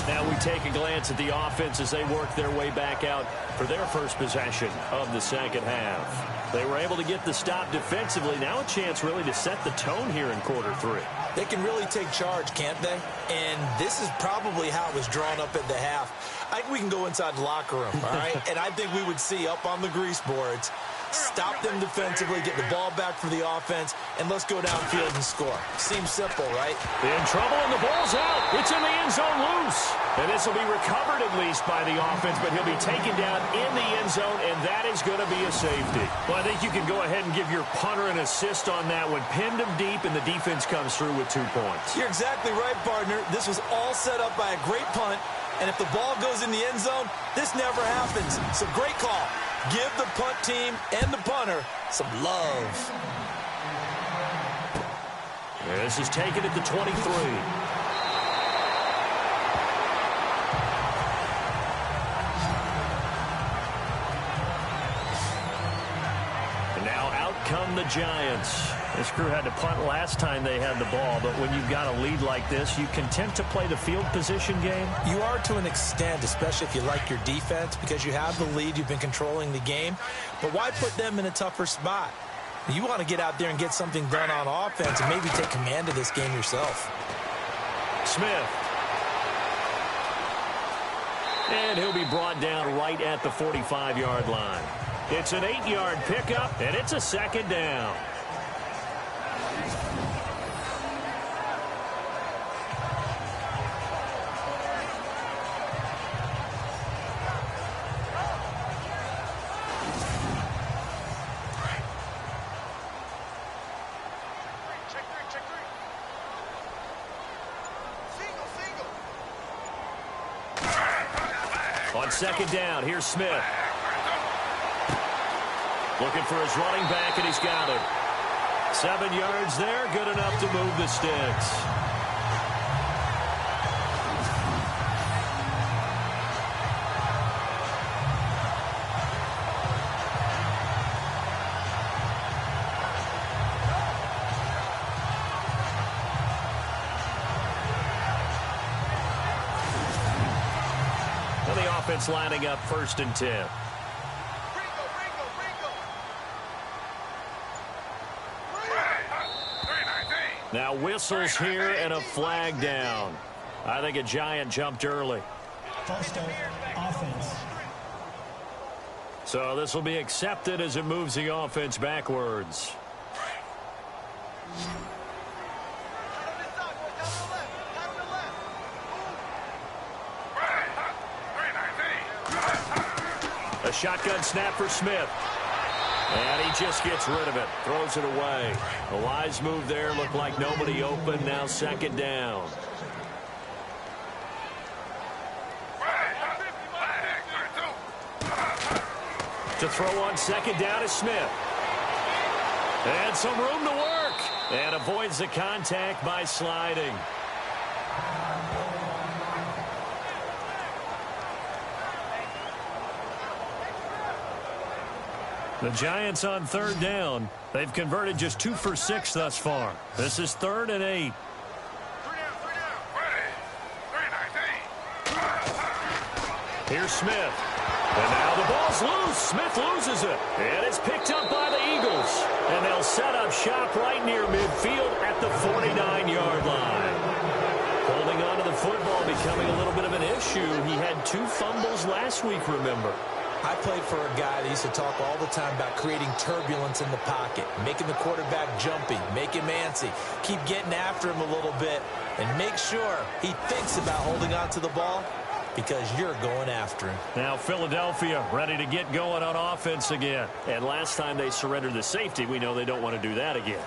Now we take a glance at the offense as they work their way back out for their first possession of the second half. They were able to get the stop defensively. Now a chance really to set the tone here in quarter 3. They can really take charge, can't they? And this is probably how it was drawn up at the half. I think we can go inside the locker room, all right? And I think we would see up on the grease boards, stop them defensively, get the ball back for the offense, and let's go downfield and score. Seems simple, right? In trouble, and the ball's out. It's in the end zone loose. And this will be recovered at least by the offense, but he'll be taken down in the end zone, and that is going to be a safety. Well, I think you can go ahead and give your punter an assist on that one. Pinned him deep, and the defense comes through with 2 points. You're exactly right, partner. This was all set up by a great punt, and if the ball goes in the end zone, this never happens. So great call. Give the punt team and the punter some love. This is taken at the 23. Come the Giants. This crew had to punt last time they had the ball, but when you've got a lead like this, you content to play the field position game? You are to an extent, especially if you like your defense, because you have the lead, you've been controlling the game. But why put them in a tougher spot? You want to get out there and get something done on offense and maybe take command of this game yourself. Smith. And he'll be brought down right at the 45-yard line. It's an 8-yard pickup, and it's a second down. On second down, here's Smith. Looking for his running back, and he's got it. 7 yards there, good enough to move the sticks. And the offense lining up 1st and 10. Now whistles here and a flag down. I think a Giant jumped early. False start, offense. So this will be accepted as it moves the offense backwards. A shotgun snap for Smith. And he just gets rid of it. Throws it away. A wise move there. Looked like nobody open. Now 2nd down. To throw on 2nd down is Smith. And some room to work. And avoids the contact by sliding. The Giants on 3rd down. They've converted just 2 for 6 thus far. This is 3rd and 8. Here's Smith. And now the ball's loose. Smith loses it. And it's picked up by the Eagles. And they'll set up shop right near midfield at the 49-yard line. Holding on to the football becoming a little bit of an issue. He had 2 fumbles last week, remember. I played for a guy that used to talk all the time about creating turbulence in the pocket, making the quarterback jumpy, make him antsy, keep getting after him a little bit, and make sure he thinks about holding on to the ball because you're going after him. Now Philadelphia ready to get going on offense again. And last time they surrendered the safety, we know they don't want to do that again.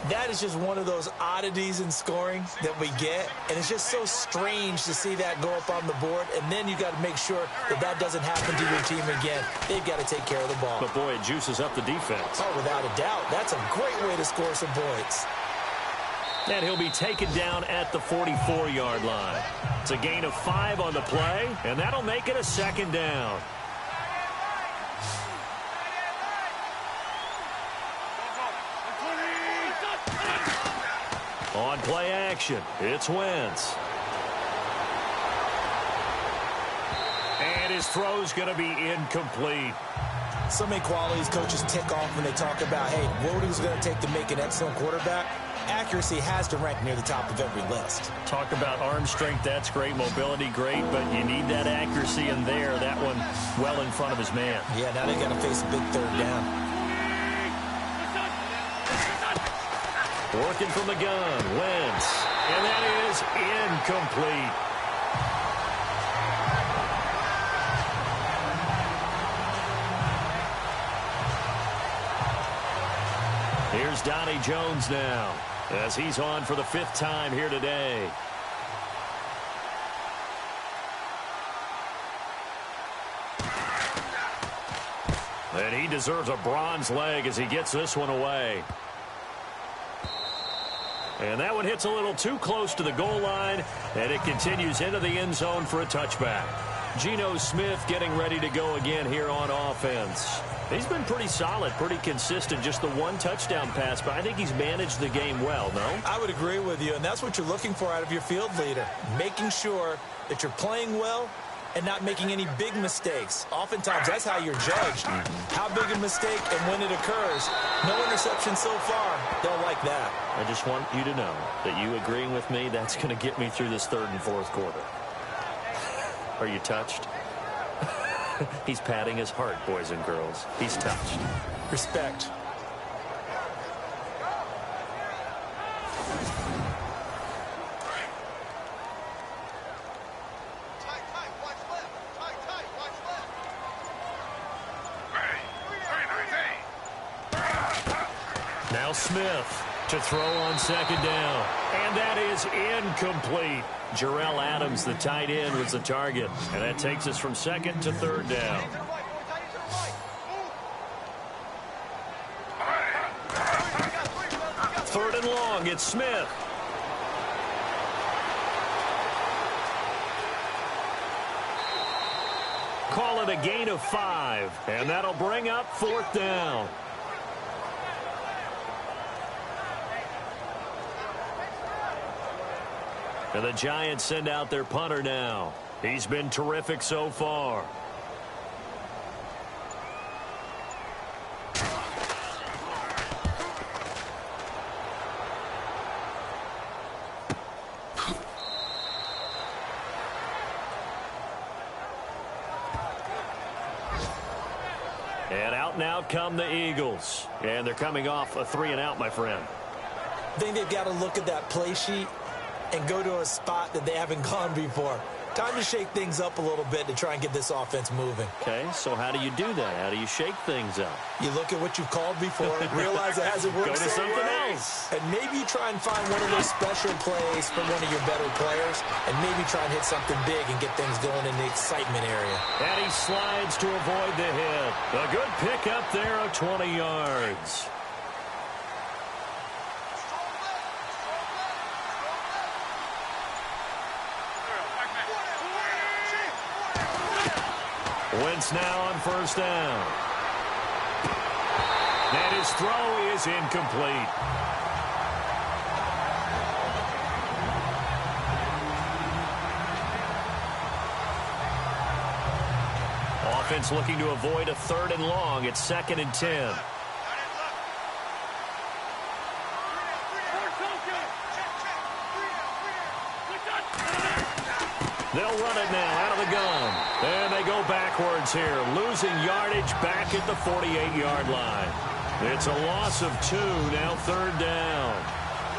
That is just one of those oddities in scoring that we get, and it's just so strange to see that go up on the board, and then you got to make sure that that doesn't happen to your team again. They've got to take care of the ball. But, boy, it juices up the defense. Oh, without a doubt. That's a great way to score some points. And he'll be taken down at the 44-yard line. It's a gain of 5 on the play, and that'll make it a second down. On play action, it's Wentz. And his throw's going to be incomplete. So many qualities coaches tick off when they talk about, hey, what is it going to take to make an excellent quarterback? Accuracy has to rank near the top of every list. Talk about arm strength, that's great. Mobility, great. But you need that accuracy in there. That one well in front of his man. Yeah, now they got to face a big third down. Working from the gun, Wentz. And that is incomplete. Here's Donnie Jones now, as he's on for the 5th time here today. And he deserves a bronze leg as he gets this one away. And that one hits a little too close to the goal line, and it continues into the end zone for a touchback. Geno Smith getting ready to go again here on offense. He's been pretty solid, pretty consistent, just the one touchdown pass, but I think he's managed the game well, no? I would agree with you, and that's what you're looking for out of your field leader, making sure that you're playing well and not making any big mistakes. Oftentimes, that's how you're judged. How big a mistake and when it occurs. No interception so far. They'll like that. I just want you to know that you agreeing with me, that's going to get me through this 3rd and 4th quarter. Are you touched? He's patting his heart, boys and girls. He's touched. Respect. Now Smith to throw on 2nd down. And that is incomplete. Jarrell Adams, the tight end, was the target. And that takes us from 2nd to 3rd down. Third and long, it's Smith. Call it a gain of 5. And that'll bring up 4th down. And the Giants send out their punter now. He's been terrific so far. And out come the Eagles. And they're coming off a 3-and-out, my friend. I think they've got to look at that play sheet and go to a spot that they haven't gone before. Time to shake things up a little bit to try and get this offense moving. Okay, so how do you do that? How do you shake things up? You look at what you've called before, realize it hasn't worked. Go to something else. And maybe you try and find one of those special plays from one of your better players, and maybe try and hit something big and get things going in the excitement area. And he slides to avoid the hit. A good pick up there of 20 yards. Wentz now on 1st down. And his throw is incomplete. Offense looking to avoid a 3rd and long. It's 2nd and 10. They'll run it now out of the gun. And they go backwards here, losing yardage back at the 48-yard line. It's a loss of 2, now 3rd down.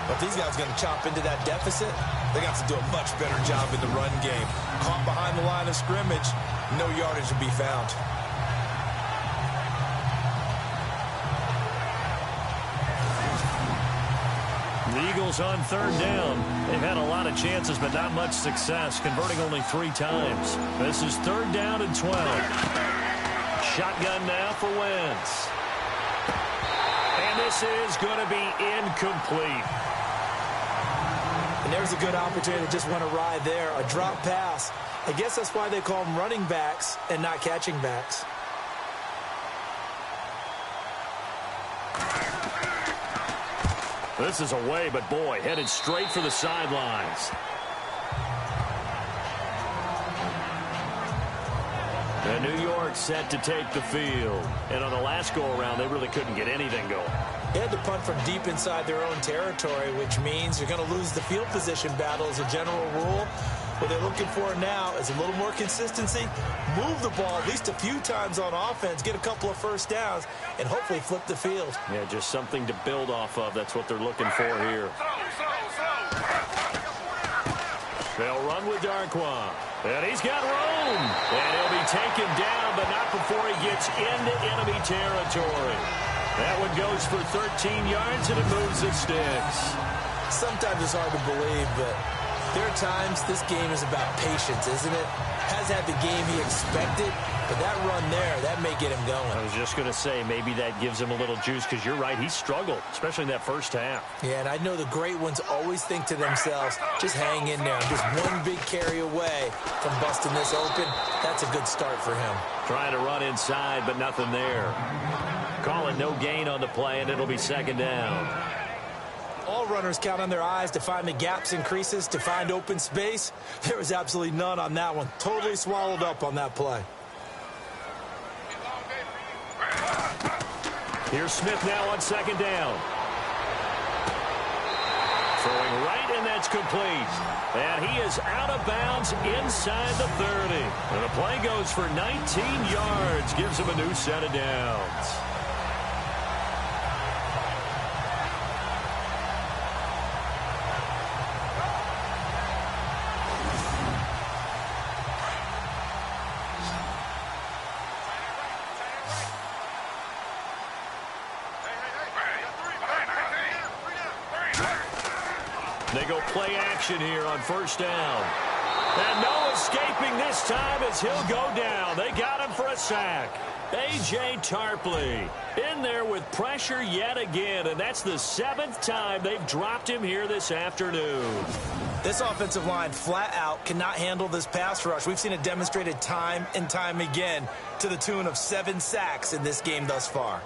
But these guys are going to chop into that deficit. They got to do a much better job in the run game. Caught behind the line of scrimmage, no yardage to be found. The Eagles on third down. They've had a lot of chances, but not much success, converting only 3 times. This is third down and 12. Shotgun now for Wentz. And this is going to be incomplete. And there's a good opportunity to just want to ride there. A drop pass. I guess that's why they call them running backs and not catching backs. This is away, but boy, headed straight for the sidelines. And New York set to take the field. And on the last go-around, they really couldn't get anything going. They had to punt from deep inside their own territory, which means you're going to lose the field position battle as a general rule. What they're looking for now is a little more consistency, move the ball at least a few times on offense, get a couple of first downs, and hopefully flip the field. Yeah, just something to build off of. That's what they're looking for here. They'll run with Darquan. And he's got room. And he'll be taken down, but not before he gets into enemy territory. That one goes for 13 yards, and it moves the sticks. Sometimes it's hard to believe, but there are times this game is about patience, isn't it? Has had the game he expected, but that run there, that may get him going. I was just going to say, maybe that gives him a little juice, because you're right, he struggled, especially in that first half. Yeah, and I know the great ones always think to themselves, just hang in there. I'm just one big carry away from busting this open. That's a good start for him. Trying to run inside, but nothing there. Call it no gain on the play, and it'll be second down. All runners count on their eyes to find the gaps and creases, to find open space. There was absolutely none on that one. Totally swallowed up on that play. Here's Smith now on second down. Throwing right, and that's complete. And he is out of bounds inside the 30. And the play goes for 19 yards. Gives him a new set of downs. They go play action here on first down. And no escaping this time as he'll go down. They got him for a sack. A.J. Tarpley in there with pressure yet again, and that's the 7th time they've dropped him here this afternoon. This offensive line flat out cannot handle this pass rush. We've seen it demonstrated time and time again to the tune of 7 sacks in this game thus far.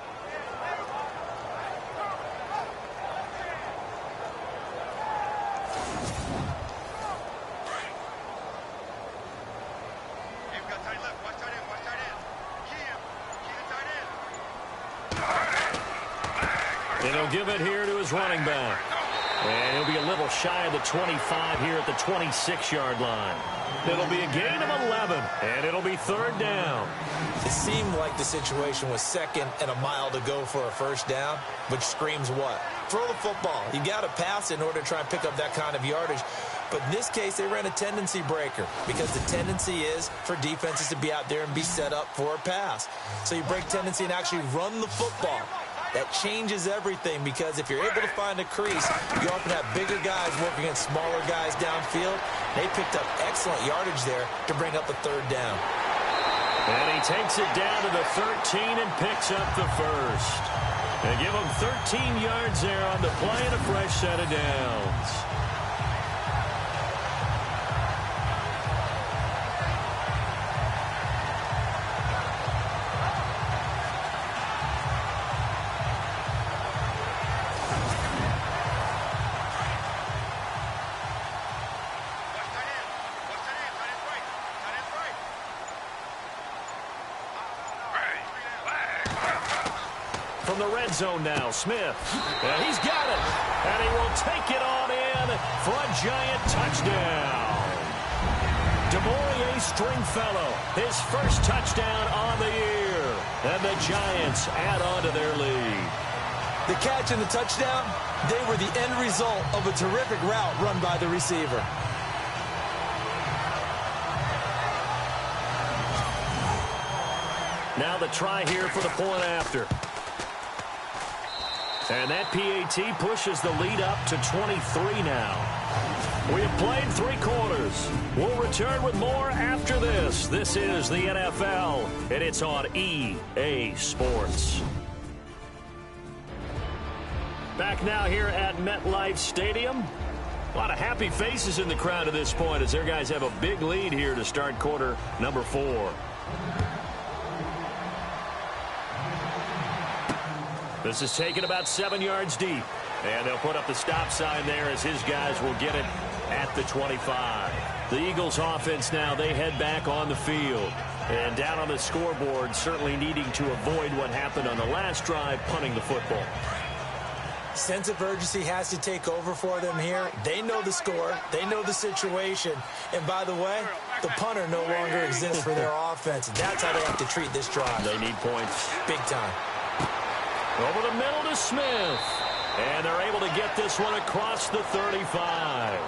And he'll give it here to his running back. And he'll be a little shy of the 25 here at the 26-yard line. It'll be a gain of 11, and it'll be third down. It seemed like the situation was second and a mile to go for a first down, which screams what? Throw the football. You got to pass in order to try and pick up that kind of yardage. But in this case, they ran a tendency breaker because the tendency is for defenses to be out there and be set up for a pass. So you break tendency and actually run the football. That changes everything because if you're able to find a crease, you often have bigger guys working against smaller guys downfield. They picked up excellent yardage there to bring up a third down. And he takes it down to the 13 and picks up the first. They give him 13 yards there on the play and a fresh set of downs. From the red zone now, Smith. And he's got it. And he will take it on in for a giant touchdown. DeMaurier Stringfellow, his first touchdown on the year. And the Giants add on to their lead. The catch and the touchdown, they were the end result of a terrific route run by the receiver. Now the try here for the point after. And that PAT pushes the lead up to 23 now. We have played 3 quarters. We'll return with more after this. This is the NFL, and it's on EA Sports. Back now here at MetLife Stadium. A lot of happy faces in the crowd at this point as their guys have a big lead here to start quarter number 4. This is taken about 7 yards deep. And they'll put up the stop sign there as his guys will get it at the 25. The Eagles offense now, they head back on the field. And down on the scoreboard, certainly needing to avoid what happened on the last drive, punting the football. Sense of urgency has to take over for them here. They know the score. They know the situation. And by the way, the punter no longer exists for their offense. And that's how they have to treat this drive. They need points. Big time. Over the middle to Smith. And they're able to get this one across the 35.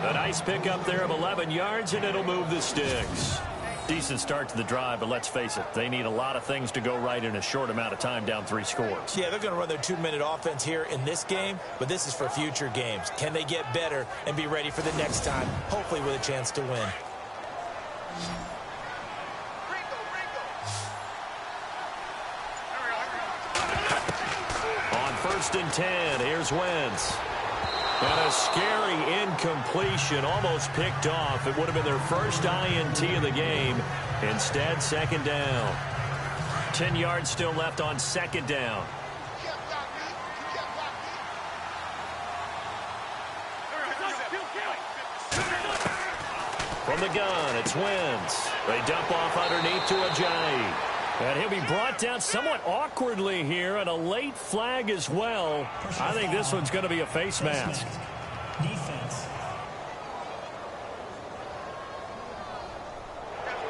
A nice pickup there of 11 yards, and it'll move the sticks. Decent start to the drive, but let's face it, they need a lot of things to go right in a short amount of time, down 3 scores. Yeah, they're going to run their 2-minute offense here in this game, but this is for future games. Can they get better and be ready for the next time, hopefully with a chance to win? On 1st and 10, here's Wentz. And a scary incompletion, almost picked off. It would have been their first INT of the game. Instead, 2nd down. 10 yards still left on 2nd down. From the gun, it's Wentz. They dump off underneath to Ajayi. And he'll be brought down somewhat awkwardly here, and a late flag as well. I think this one's going to be a face mask. Defense.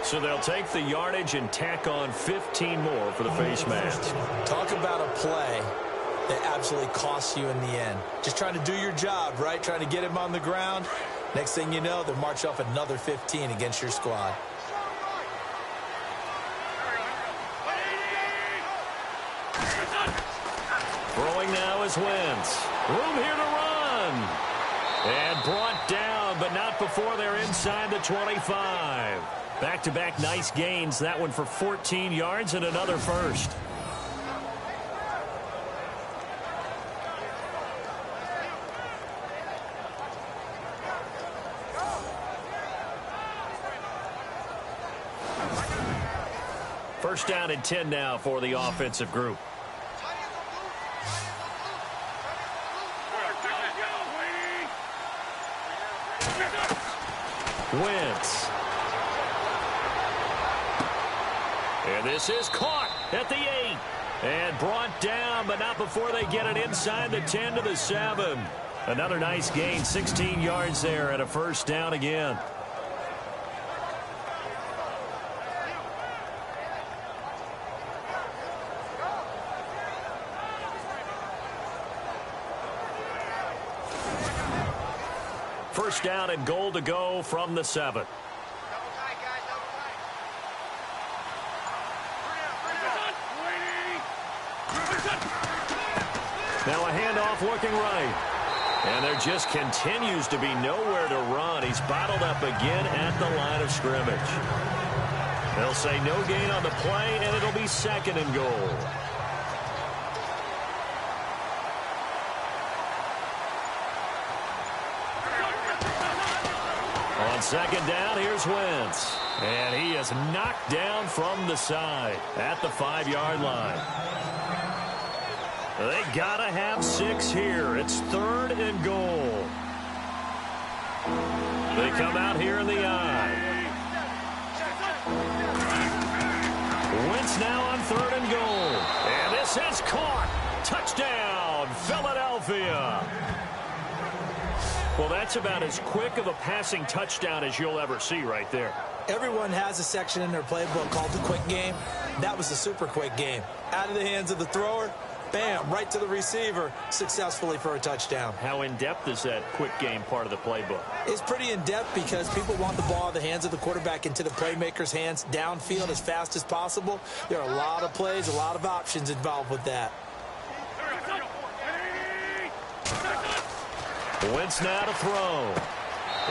So they'll take the yardage and tack on 15 more for the face mask. Talk about a play that absolutely costs you in the end. Just trying to do your job, right? Trying to get him on the ground. Next thing you know, they'll march off another 15 against your squad. Throwing now is Wentz. Room here to run. And brought down, but not before they're inside the 25. Back-to-back nice gains. That one for 14 yards and another first. First down and 10 now for the offensive group. Wentz. And this is caught at the 8. And brought down, but not before they get it inside the 10 to the 7. Another nice gain, 16 yards there, and a first down again. First down and goal to go from the 7. Now a handoff looking right. And there just continues to be nowhere to run. He's bottled up again at the line of scrimmage. They'll say no gain on the play, and it'll be 2nd and goal. On 2nd down, here's Wentz. And he is knocked down from the side at the 5-yard line. They gotta have 6 here. It's 3rd and goal. They come out here in the eye. Wentz now on 3rd and goal. And this is caught. Touchdown, Philadelphia. Well, that's about as quick of a passing touchdown as you'll ever see right there. Everyone has a section in their playbook called the quick game. That was the super quick game. Out of the hands of the thrower, bam, right to the receiver, successfully for a touchdown. How in-depth is that quick game part of the playbook? It's pretty in-depth because people want the ball in the hands of the quarterback into the playmaker's hands downfield as fast as possible. There are a lot of plays, a lot of options involved with that. Wentz now to throw.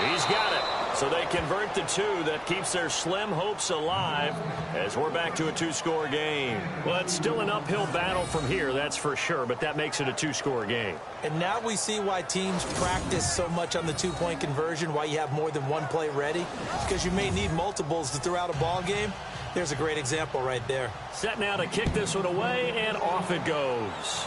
He's got it. So they convert the 2. That keeps their slim hopes alive as we're back to a 2-score game. Well, it's still an uphill battle from here, that's for sure, but that makes it a 2-score game. And now we see why teams practice so much on the 2-point conversion, why you have more than one play ready, because you may need multiples to throw out a ball game. There's a great example right there. Set now to kick this one away, and off it goes.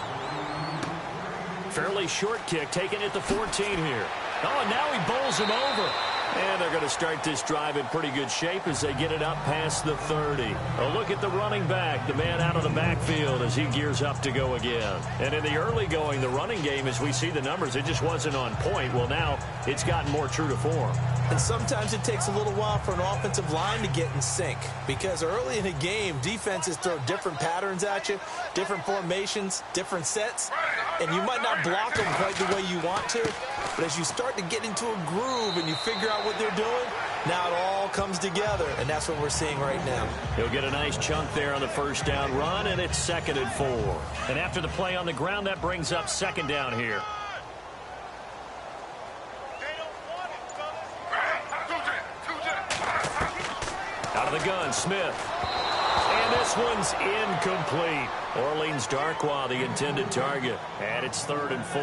Fairly short kick, taking it to 14 here. Oh, and now he bowls him over. And they're going to start this drive in pretty good shape as they get it up past the 30. A look at the running back, the man out of the backfield as he gears up to go again. And in the early going, the running game, as we see the numbers, it just wasn't on point. Well, now it's gotten more true to form. And sometimes it takes a little while for an offensive line to get in sync, because early in a game, defenses throw different patterns at you, different formations, different sets, and you might not block them quite the way you want to, but as you start to get into a groove and you figure out what they're doing, now it all comes together, and that's what we're seeing right now. He'll get a nice chunk there on the first down run, and it's 2nd and 4. And after the play on the ground, that brings up 2nd down here. Out of the gun, Smith. And this one's incomplete. Orleans Darkwa, the intended target. And it's 3rd and 4.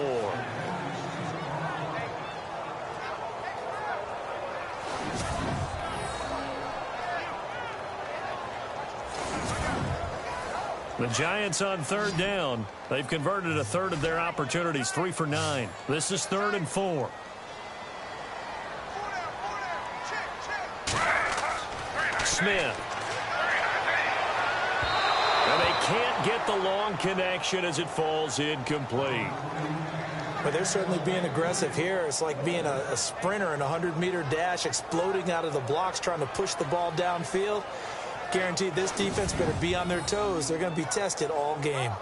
The Giants on 3rd down. They've converted a third of their opportunities, 3 for 9. This is 3rd and 4. Smith. And they can't get the long connection as it falls incomplete. But they're certainly being aggressive here. It's like being a sprinter in a 100-meter dash, exploding out of the blocks, trying to push the ball downfield. Guaranteed this defense better be on their toes. They're going to be tested all game.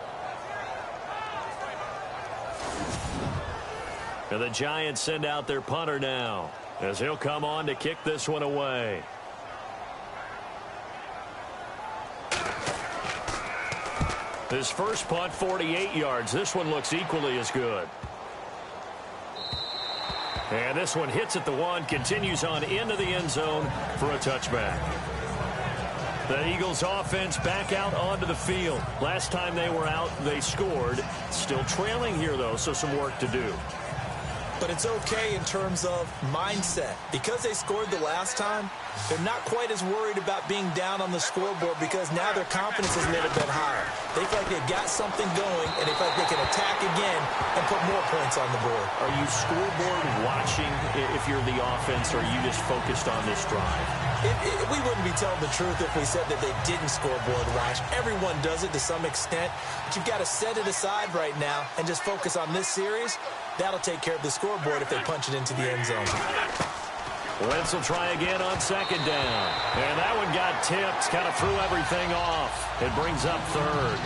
And the Giants send out their punter now as he'll come on to kick this one away. His first punt, 48 yards. This one looks equally as good. And this one hits at the 1, continues on into the end zone for a touchback. The Eagles offense back out onto the field. Last time they were out, they scored. Still trailing here, though, so some work to do. But it's okay in terms of mindset. Because they scored the last time, they're not quite as worried about being down on the scoreboard because now their confidence is a little bit higher. They feel like they've got something going, and they feel like they can attack again and put more points on the board. Are you scoreboard watching if you're the offense, or are you just focused on this drive? We wouldn't be telling the truth if we said that they didn't scoreboard watch. Everyone does it to some extent, but you've got to set it aside right now and just focus on this series. That'll take care of the scoreboard if they punch it into the end zone. Wentz will try again on 2nd down. And that one got tipped, kind of threw everything off. It brings up 3rd.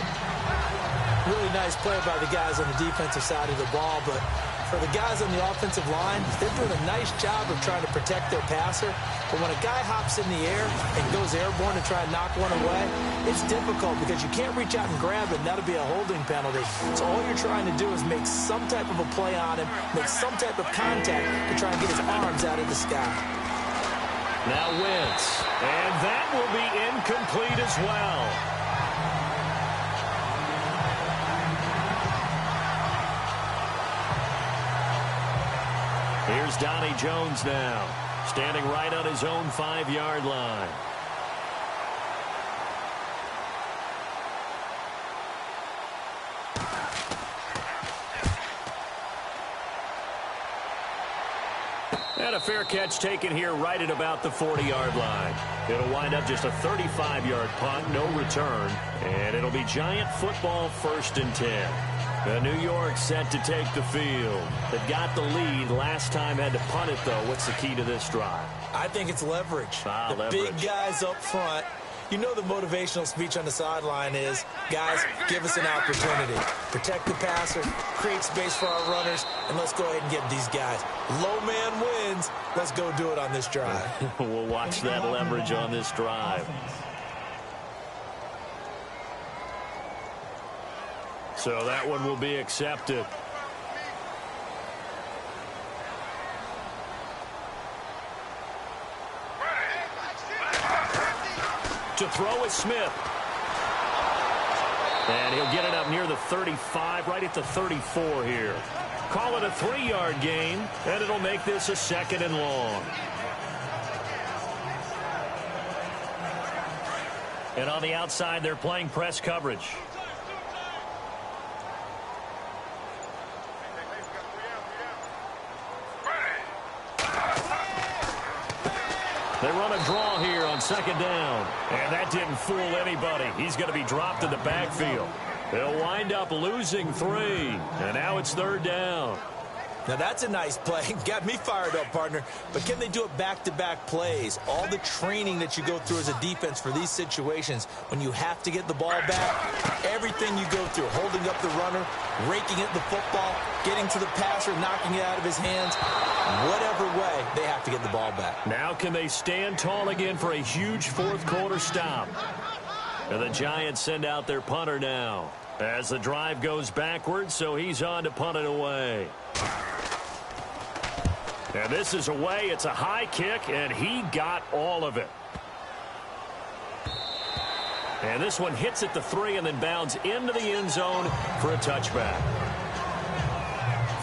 Really nice play by the guys on the defensive side of the ball, but for the guys on the offensive line, they're doing a nice job of trying to protect their passer. But when a guy hops in the air and goes airborne to try and knock one away, it's difficult because you can't reach out and grab it, and that'll be a holding penalty. So all you're trying to do is make some type of a play on him, make some type of contact to try and get his arms out of the sky. Now Wentz, and that will be incomplete as well. Here's Donnie Jones now, standing right on his own 5-yard line. And a fair catch taken here right at about the 40-yard line. It'll wind up just a 35-yard punt, no return, and it'll be Giant football 1st and 10. The New York set to take the field. They've got the lead. Last time had to punt it, though. What's the key to this drive? I think it's leverage. The big guys up front. You know the motivational speech on the sideline is, guys, give us an opportunity. Protect the passer, create space for our runners, and let's go ahead and get these guys. Low man wins. Let's go do it on this drive. We'll watch that leverage on this drive. So that one will be accepted. To throw is Smith. And he'll get it up near the 35, right at the 34 here. Call it a 3-yard gain, and it'll make this a 2nd and long. And on the outside, they're playing press coverage. They run a draw here on 2nd down. And that didn't fool anybody. He's going to be dropped in the backfield. They'll wind up losing 3. And now it's 3rd down. Now that's a nice play. Got me fired up, partner. But can they do it back-to-back plays? All the training that you go through as a defense for these situations, when you have to get the ball back, everything you go through, holding up the runner, raking at the football, getting to the passer, knocking it out of his hands, whatever way, they have to get the ball back. Now can they stand tall again for a huge 4th-quarter stop? And the Giants send out their punter now as the drive goes backwards, so he's on to punt it away. And this is away. It's a high kick, and he got all of it. And this one hits at the 3 and then bounds into the end zone for a touchback.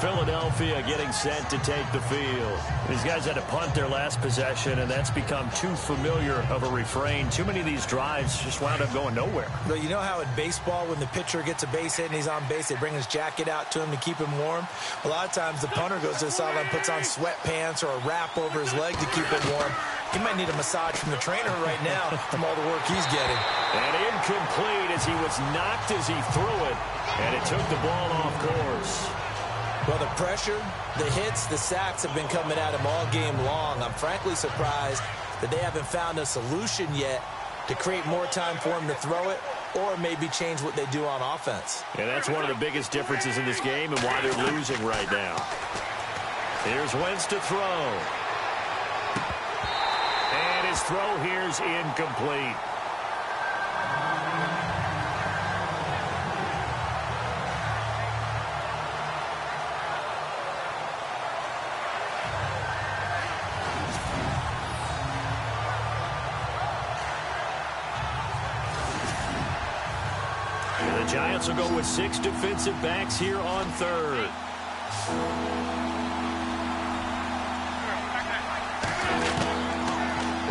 Philadelphia getting set to take the field. These guys had to punt their last possession, and that's become too familiar of a refrain. Too many of these drives just wound up going nowhere. But you know how in baseball, when the pitcher gets a base hit and he's on base, they bring his jacket out to him to keep him warm? A lot of times the punter goes to the sideline, puts on sweatpants or a wrap over his leg to keep him warm. He might need a massage from the trainer right now from all the work he's getting. And incomplete as he was knocked as he threw it, and it took the ball off course. Well, the pressure, the hits, the sacks have been coming at him all game long. I'm frankly surprised that they haven't found a solution yet to create more time for him to throw it or maybe change what they do on offense. And that's one of the biggest differences in this game and why they're losing right now. Here's Wentz to throw. And his throw here's incomplete. The Giants will go with 6 defensive backs here on 3rd.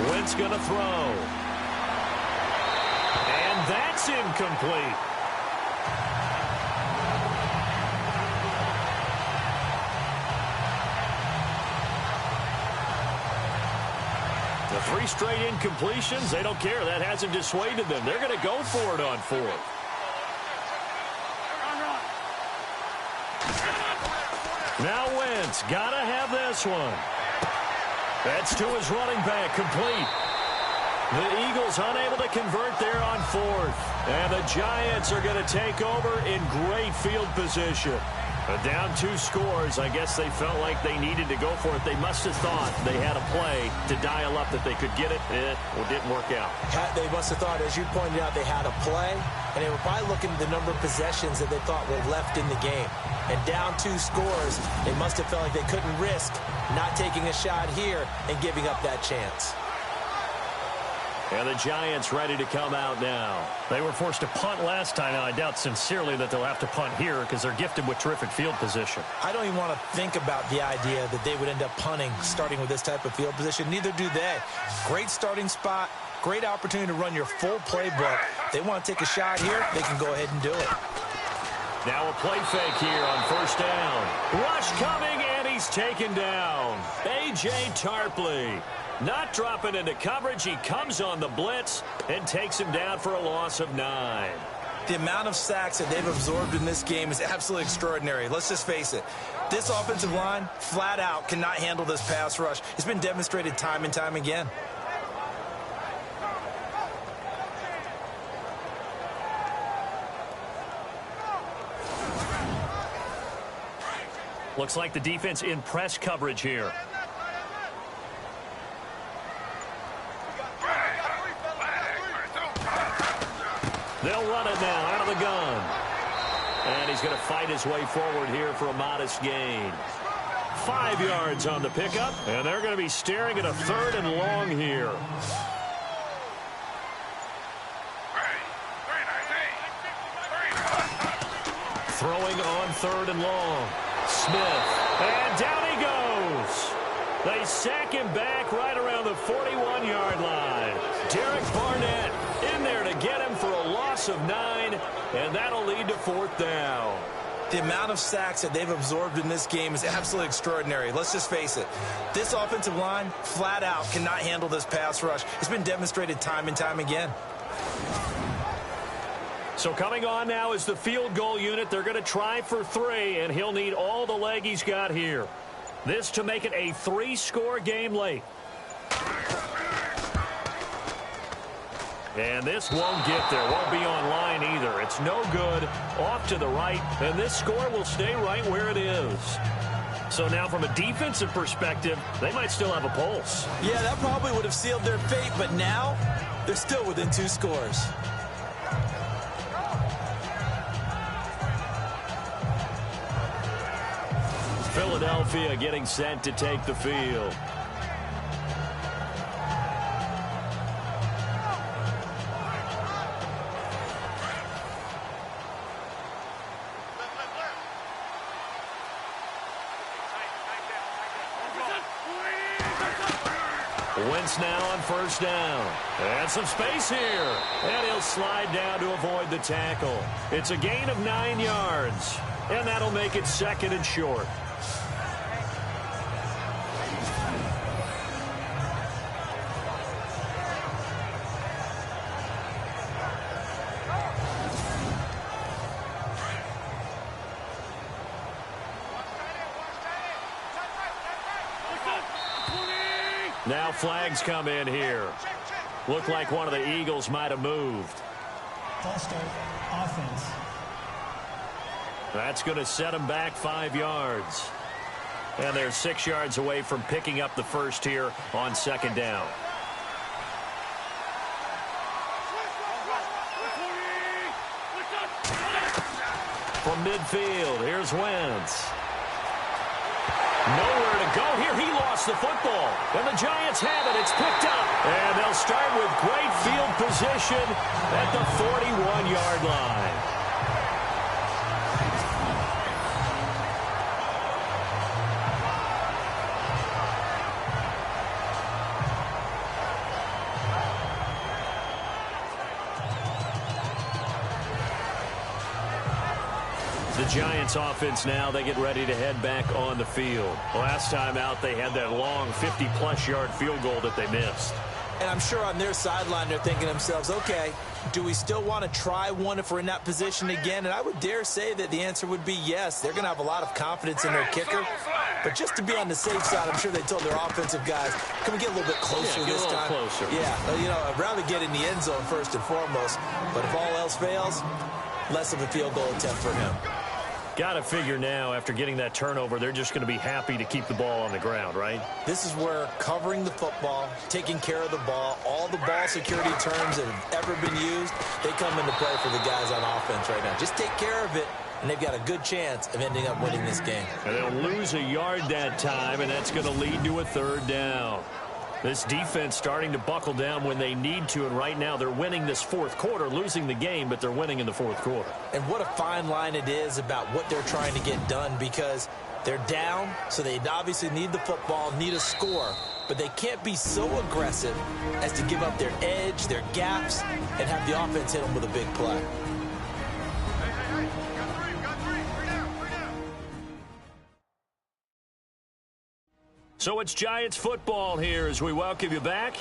Wentz going to throw. And that's incomplete. The 3 straight incompletions, they don't care. That hasn't dissuaded them. They're going to go for it on 4th. Now Wentz, gotta have this one. That's to his running back, complete. The Eagles unable to convert there on 4th. And the Giants are going to take over in great field position. Down 2 scores, I guess they felt like they needed to go for it. They must have thought they had a play to dial up that they could get it. It didn't work out. They must have thought, as you pointed out, they had a play, and they were probably looking at the number of possessions that they thought were left in the game. And down 2 scores, they must have felt like they couldn't risk not taking a shot here and giving up that chance. And the Giants ready to come out now. They were forced to punt last time. Now, I doubt sincerely that they'll have to punt here because they're gifted with terrific field position. I don't even want to think about the idea that they would end up punting starting with this type of field position. Neither do they. Great starting spot. Great opportunity to run your full playbook. They want to take a shot here, they can go ahead and do it. Now a play fake here on 1st down. Rush coming, and he's taken down. A.J. Tarpley. Not dropping into coverage. He comes on the blitz and takes him down for a loss of 9. The amount of sacks that they've absorbed in this game is absolutely extraordinary. Let's just face it. This offensive line, flat out, cannot handle this pass rush. It's been demonstrated time and time again. Looks like the defense in press coverage here. They'll run it now out of the gun. And he's going to fight his way forward here for a modest gain. 5 yards on the pickup, and they're going to be staring at a 3rd and long here. Throwing on 3rd and long. Smith. And down he goes. They sack him back right around the 41-yard line. Derek Barnett in there to get him for a loss of 9, and that'll lead to 4th down. The amount of sacks that they've absorbed in this game is absolutely extraordinary. Let's just face it. This offensive line, flat out, cannot handle this pass rush. It's been demonstrated time and time again. So coming on now is the field goal unit. They're going to try for 3, and he'll need all the leg he's got here. This to make it a 3-score game late. And this won't get there. Won't be on line either. It's no good. Off to the right, and this score will stay right where it is. So now from a defensive perspective, they might still have a pulse. Yeah, that probably would have sealed their fate, but now they're still within 2 scores. Philadelphia getting set to take the field. Wentz now on 1st down. And some space here. And he'll slide down to avoid the tackle. It's a gain of 9 yards. And that'll make it 2nd and short. Now flags come in here. Looked like one of the Eagles might have moved. False start, offense. That's going to set them back 5 yards. And they're 6 yards away from picking up the first here on 2nd down. From midfield, here's Wentz. Nowhere to go here. He lost the football. And the Giants have it. It's picked up. And they'll start with great field position at the 41-yard line. The Giants offense now, they get ready to head back on the field. Last time out, they had that long 50-plus yard field goal that they missed. And I'm sure on their sideline they're thinking to themselves, okay, do we still want to try one if we're in that position again? And I would dare say that the answer would be yes. They're going to have a lot of confidence in their kicker. But just to be on the safe side, I'm sure they told their offensive guys, can we get a little bit closer this time? Closer. Yeah, you know, I'd rather get in the end zone first and foremost. But if all else fails, less of a field goal attempt for him. Got to figure now, after getting that turnover, they're just going to be happy to keep the ball on the ground, right? This is where covering the football, taking care of the ball, all the ball security terms that have ever been used, they come into play for the guys on offense right now. Just take care of it, and they've got a good chance of ending up winning this game. And they'll lose a yard that time, and that's going to lead to a 3rd down. This defense starting to buckle down when they need to, and right now they're winning this 4th quarter, losing the game, but they're winning in the 4th quarter. And what a fine line it is about what they're trying to get done, because they're down, so they obviously need the football, need a score, but they can't be so aggressive as to give up their edge, their gaps, and have the offense hit them with a big play. So it's Giants football here as we welcome you back.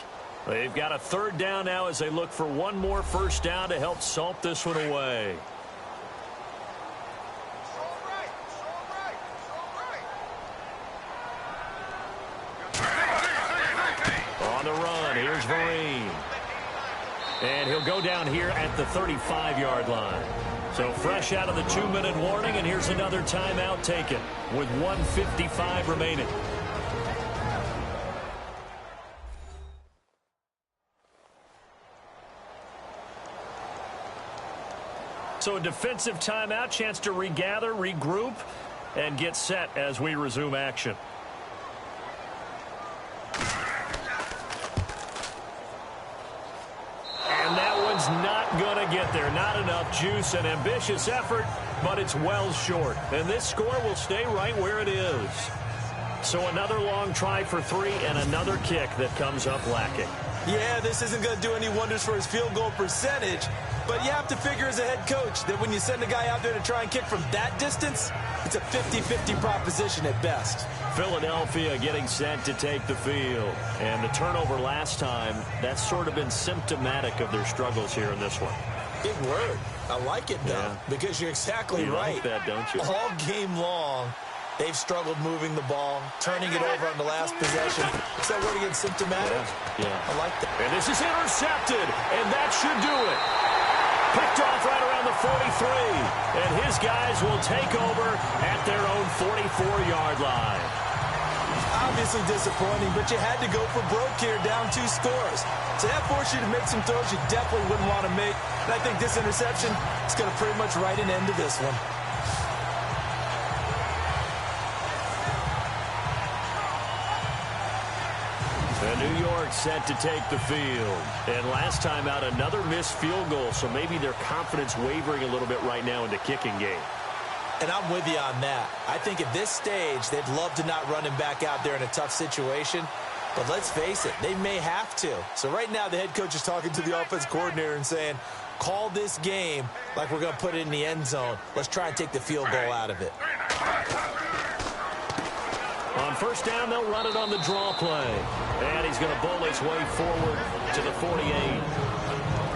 They've got a 3rd down now as they look for one more 1st down to help salt this one away. On the run, here's Vereen. And he'll go down here at the 35-yard line. So fresh out of the 2-minute warning, and here's another timeout taken with 1:55 remaining. So a defensive timeout, chance to regather, regroup, and get set as we resume action. And that one's not Gonna get there. Not enough juice. An ambitious effort, but it's well short. And this score will stay right where it is. So another long try for 3 and another kick that comes up lacking. Yeah, this isn't going to do any wonders for his field goal percentage, but you have to figure as a head coach that when you send a guy out there to try and kick from that distance, it's a 50-50 proposition at best. Philadelphia getting set to take the field. And the turnover last time, that's sort of been symptomatic of their struggles here in this one. Big word. I like it, though, because you're exactly right. You like that, don't you? All game long, they've struggled moving the ball, turning it over on the last possession. Is that word again, symptomatic? Yeah. I like that. And this is intercepted, and that should do it. Picked off right around the 43, and his guys will take over at their own 44-yard line. Obviously disappointing, but you had to go for broke here, down 2 scores. So that forced you to make some throws you definitely wouldn't want to make. And I think this interception is going to pretty much write an end to this one. New York set to take the field. And last time out, another missed field goal, so maybe their confidence wavering a little bit right now in the kicking game. And I'm with you on that. I think at this stage, they'd love to not run him back out there in a tough situation. But let's face it, they may have to. So right now, the head coach is talking to the offense coordinator and saying, call this game like we're going to put it in the end zone. Let's try and take the field goal out of it. On first down, they'll run it on the draw play. And he's going to bowl his way forward to the 48.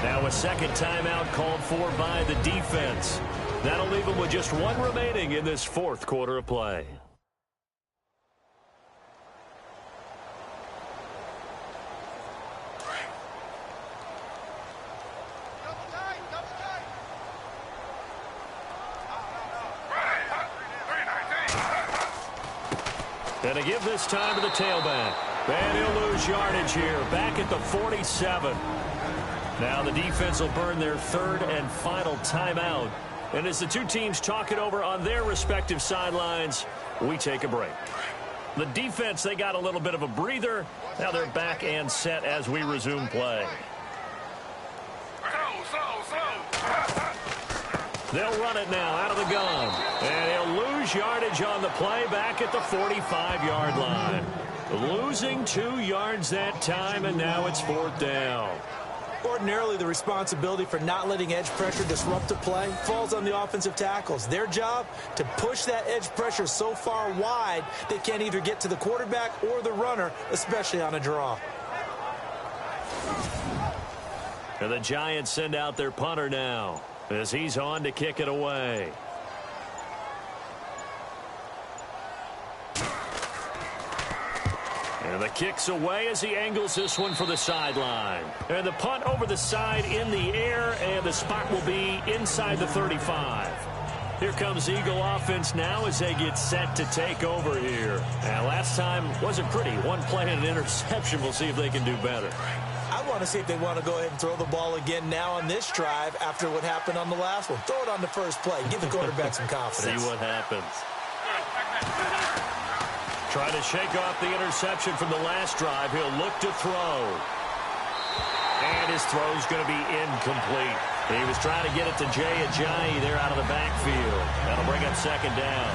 Now a second timeout called for by the defense. That'll leave them with just 1 remaining in this 4th quarter of play. And to give this time to the tailback. And he'll lose yardage here, back at the 47. Now the defense will burn their 3rd and final timeout. And as the two teams talk it over on their respective sidelines, we take a break. The defense, they got a little bit of a breather. Now they're back and set as we resume play. They'll run it now out of the gun. And he'll lose yardage on the play back at the 45-yard line. Losing 2 yards that time, and now it's 4th down. Ordinarily, the responsibility for not letting edge pressure disrupt a play falls on the offensive tackles. Their job to push that edge pressure so far wide they can't either get to the quarterback or the runner, especially on a draw. And the Giants send out their punter now as he's on to kick it away. And the kick's away as he angles this one for the sideline. And the punt over the side in the air, and the spot will be inside the 35. Here comes Eagle offense now as they get set to take over here. And last time wasn't pretty. 1 play and an interception. We'll see if they can do better. I want to see if they want to go ahead and throw the ball again now on this drive after what happened on the last one. Throw it on the first play. Give the quarterback some confidence. See what happens. Trying to shake off the interception from the last drive. He'll look to throw. And his throw's going to be incomplete. He was trying to get it to Jay Ajayi there out of the backfield. That'll bring up 2nd down.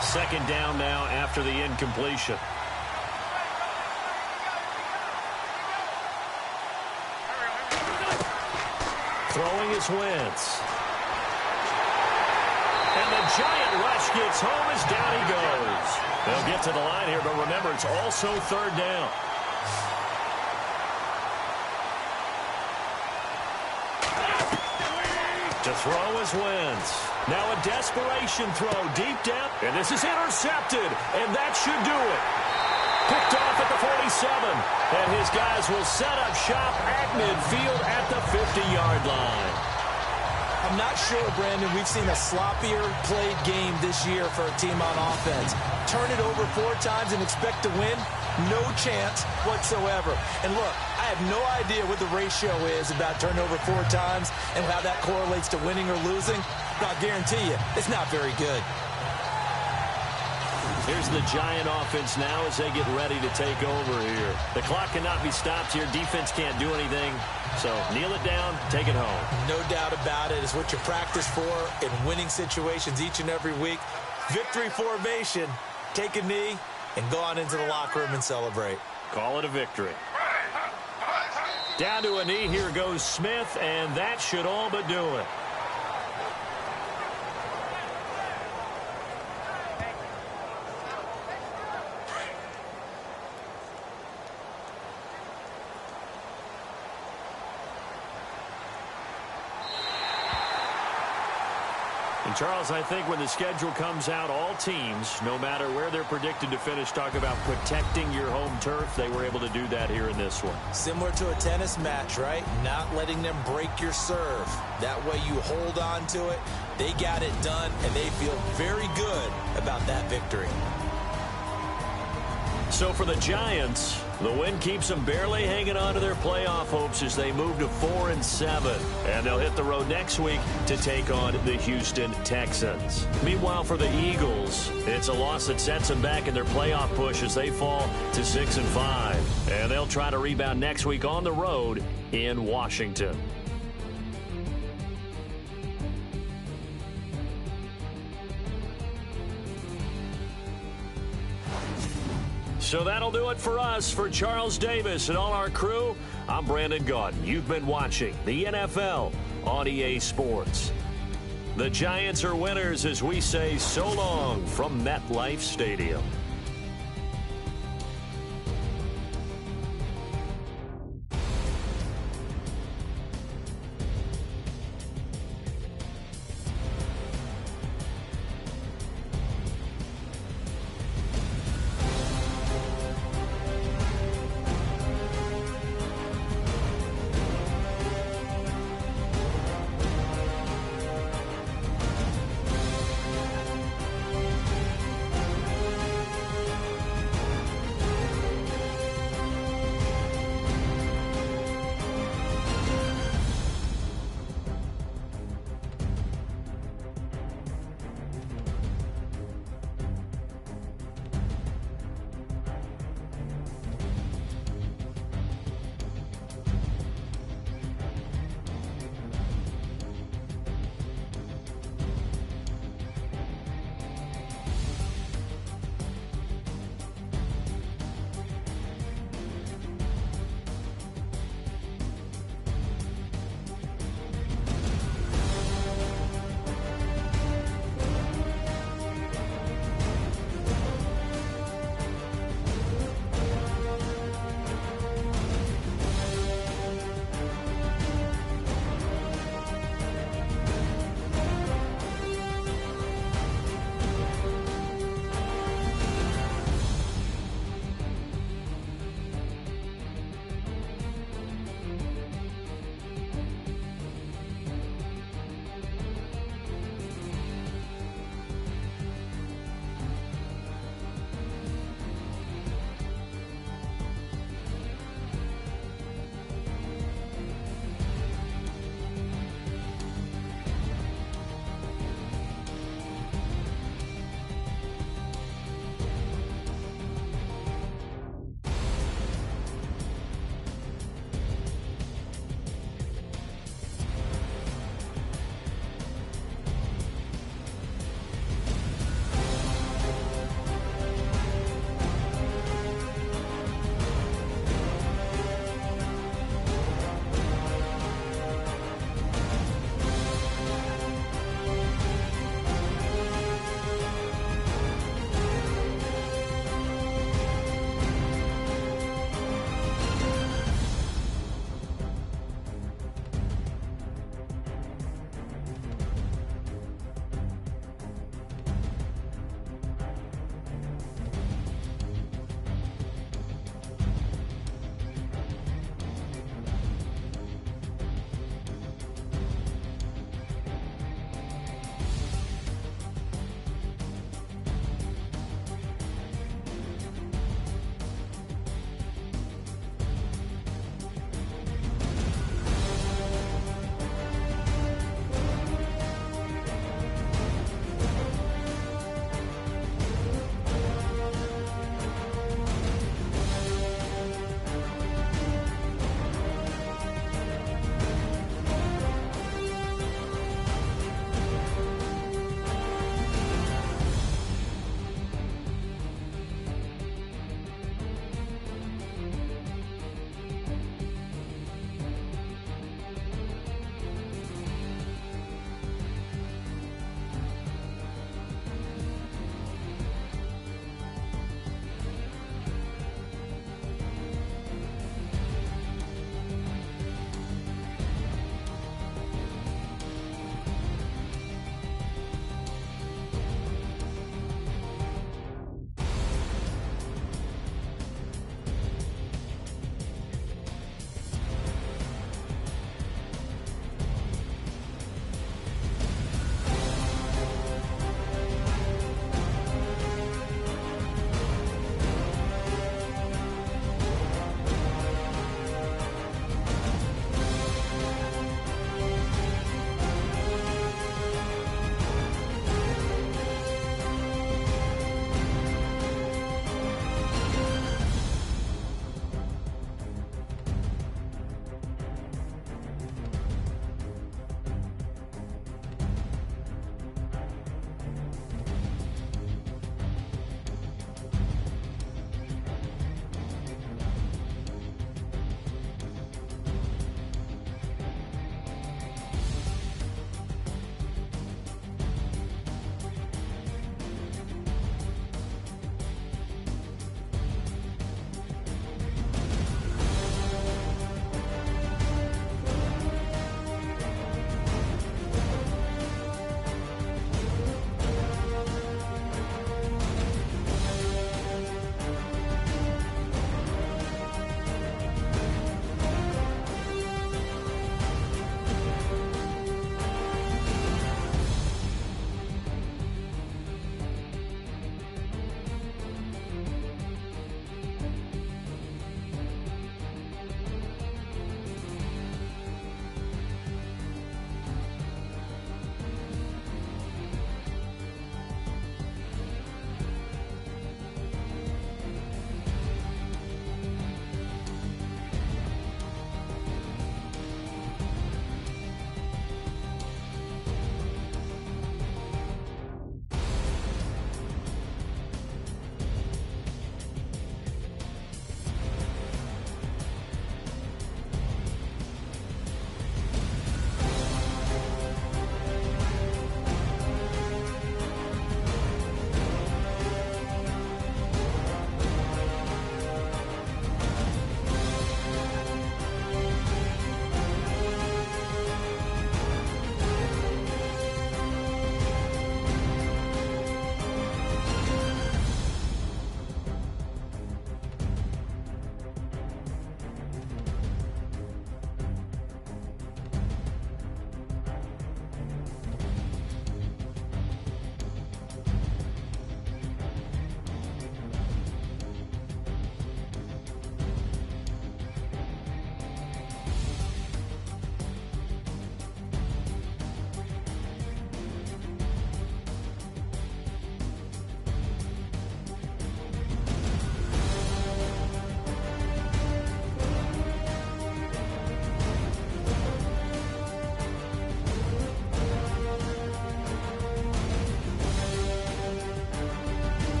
2nd down now after the incompletion. Throwing is Wentz. And the Giant rush gets home as down he goes. They'll get to the line here, but remember, it's also 3rd down. To throw is Wentz. Now a desperation throw deep down. And this is intercepted, and that should do it. Picked off at the 47. And his guys will set up shop at midfield at the 50-yard line. I'm not sure, Brandon, we've seen a sloppier played game this year for a team on offense. Turn it over 4 times and expect to win? No chance whatsoever. And look, I have no idea what the ratio is about turnover 4 times and how that correlates to winning or losing. But I'll guarantee you, it's not very good. Here's the Giant offense now as they get ready to take over here. The clock cannot be stopped here. Defense can't do anything. So kneel it down, take it home. No doubt about it. It's what you practice for in winning situations each and every week. Victory formation. Take a knee and go on into the locker room and celebrate. Call it a victory. Down to a knee. Here goes Smith, and that should all but do it. And Charles, I think when the schedule comes out, all teams, no matter where they're predicted to finish, talk about protecting your home turf. They were able to do that here in this one. Similar to a tennis match, right? Not letting them break your serve. That way you hold on to it. They got it done, and they feel very good about that victory. So for the Giants, the win keeps them barely hanging on to their playoff hopes as they move to 4-7. And they'll hit the road next week to take on the Houston Texans. Meanwhile, for the Eagles, it's a loss that sets them back in their playoff push as they fall to 6-5. And they'll try to rebound next week on the road in Washington. So that'll do it for us. For Charles Davis and all our crew, I'm Brandon Gaudin. You've been watching the NFL on EA Sports. The Giants are winners as we say so long from MetLife Stadium.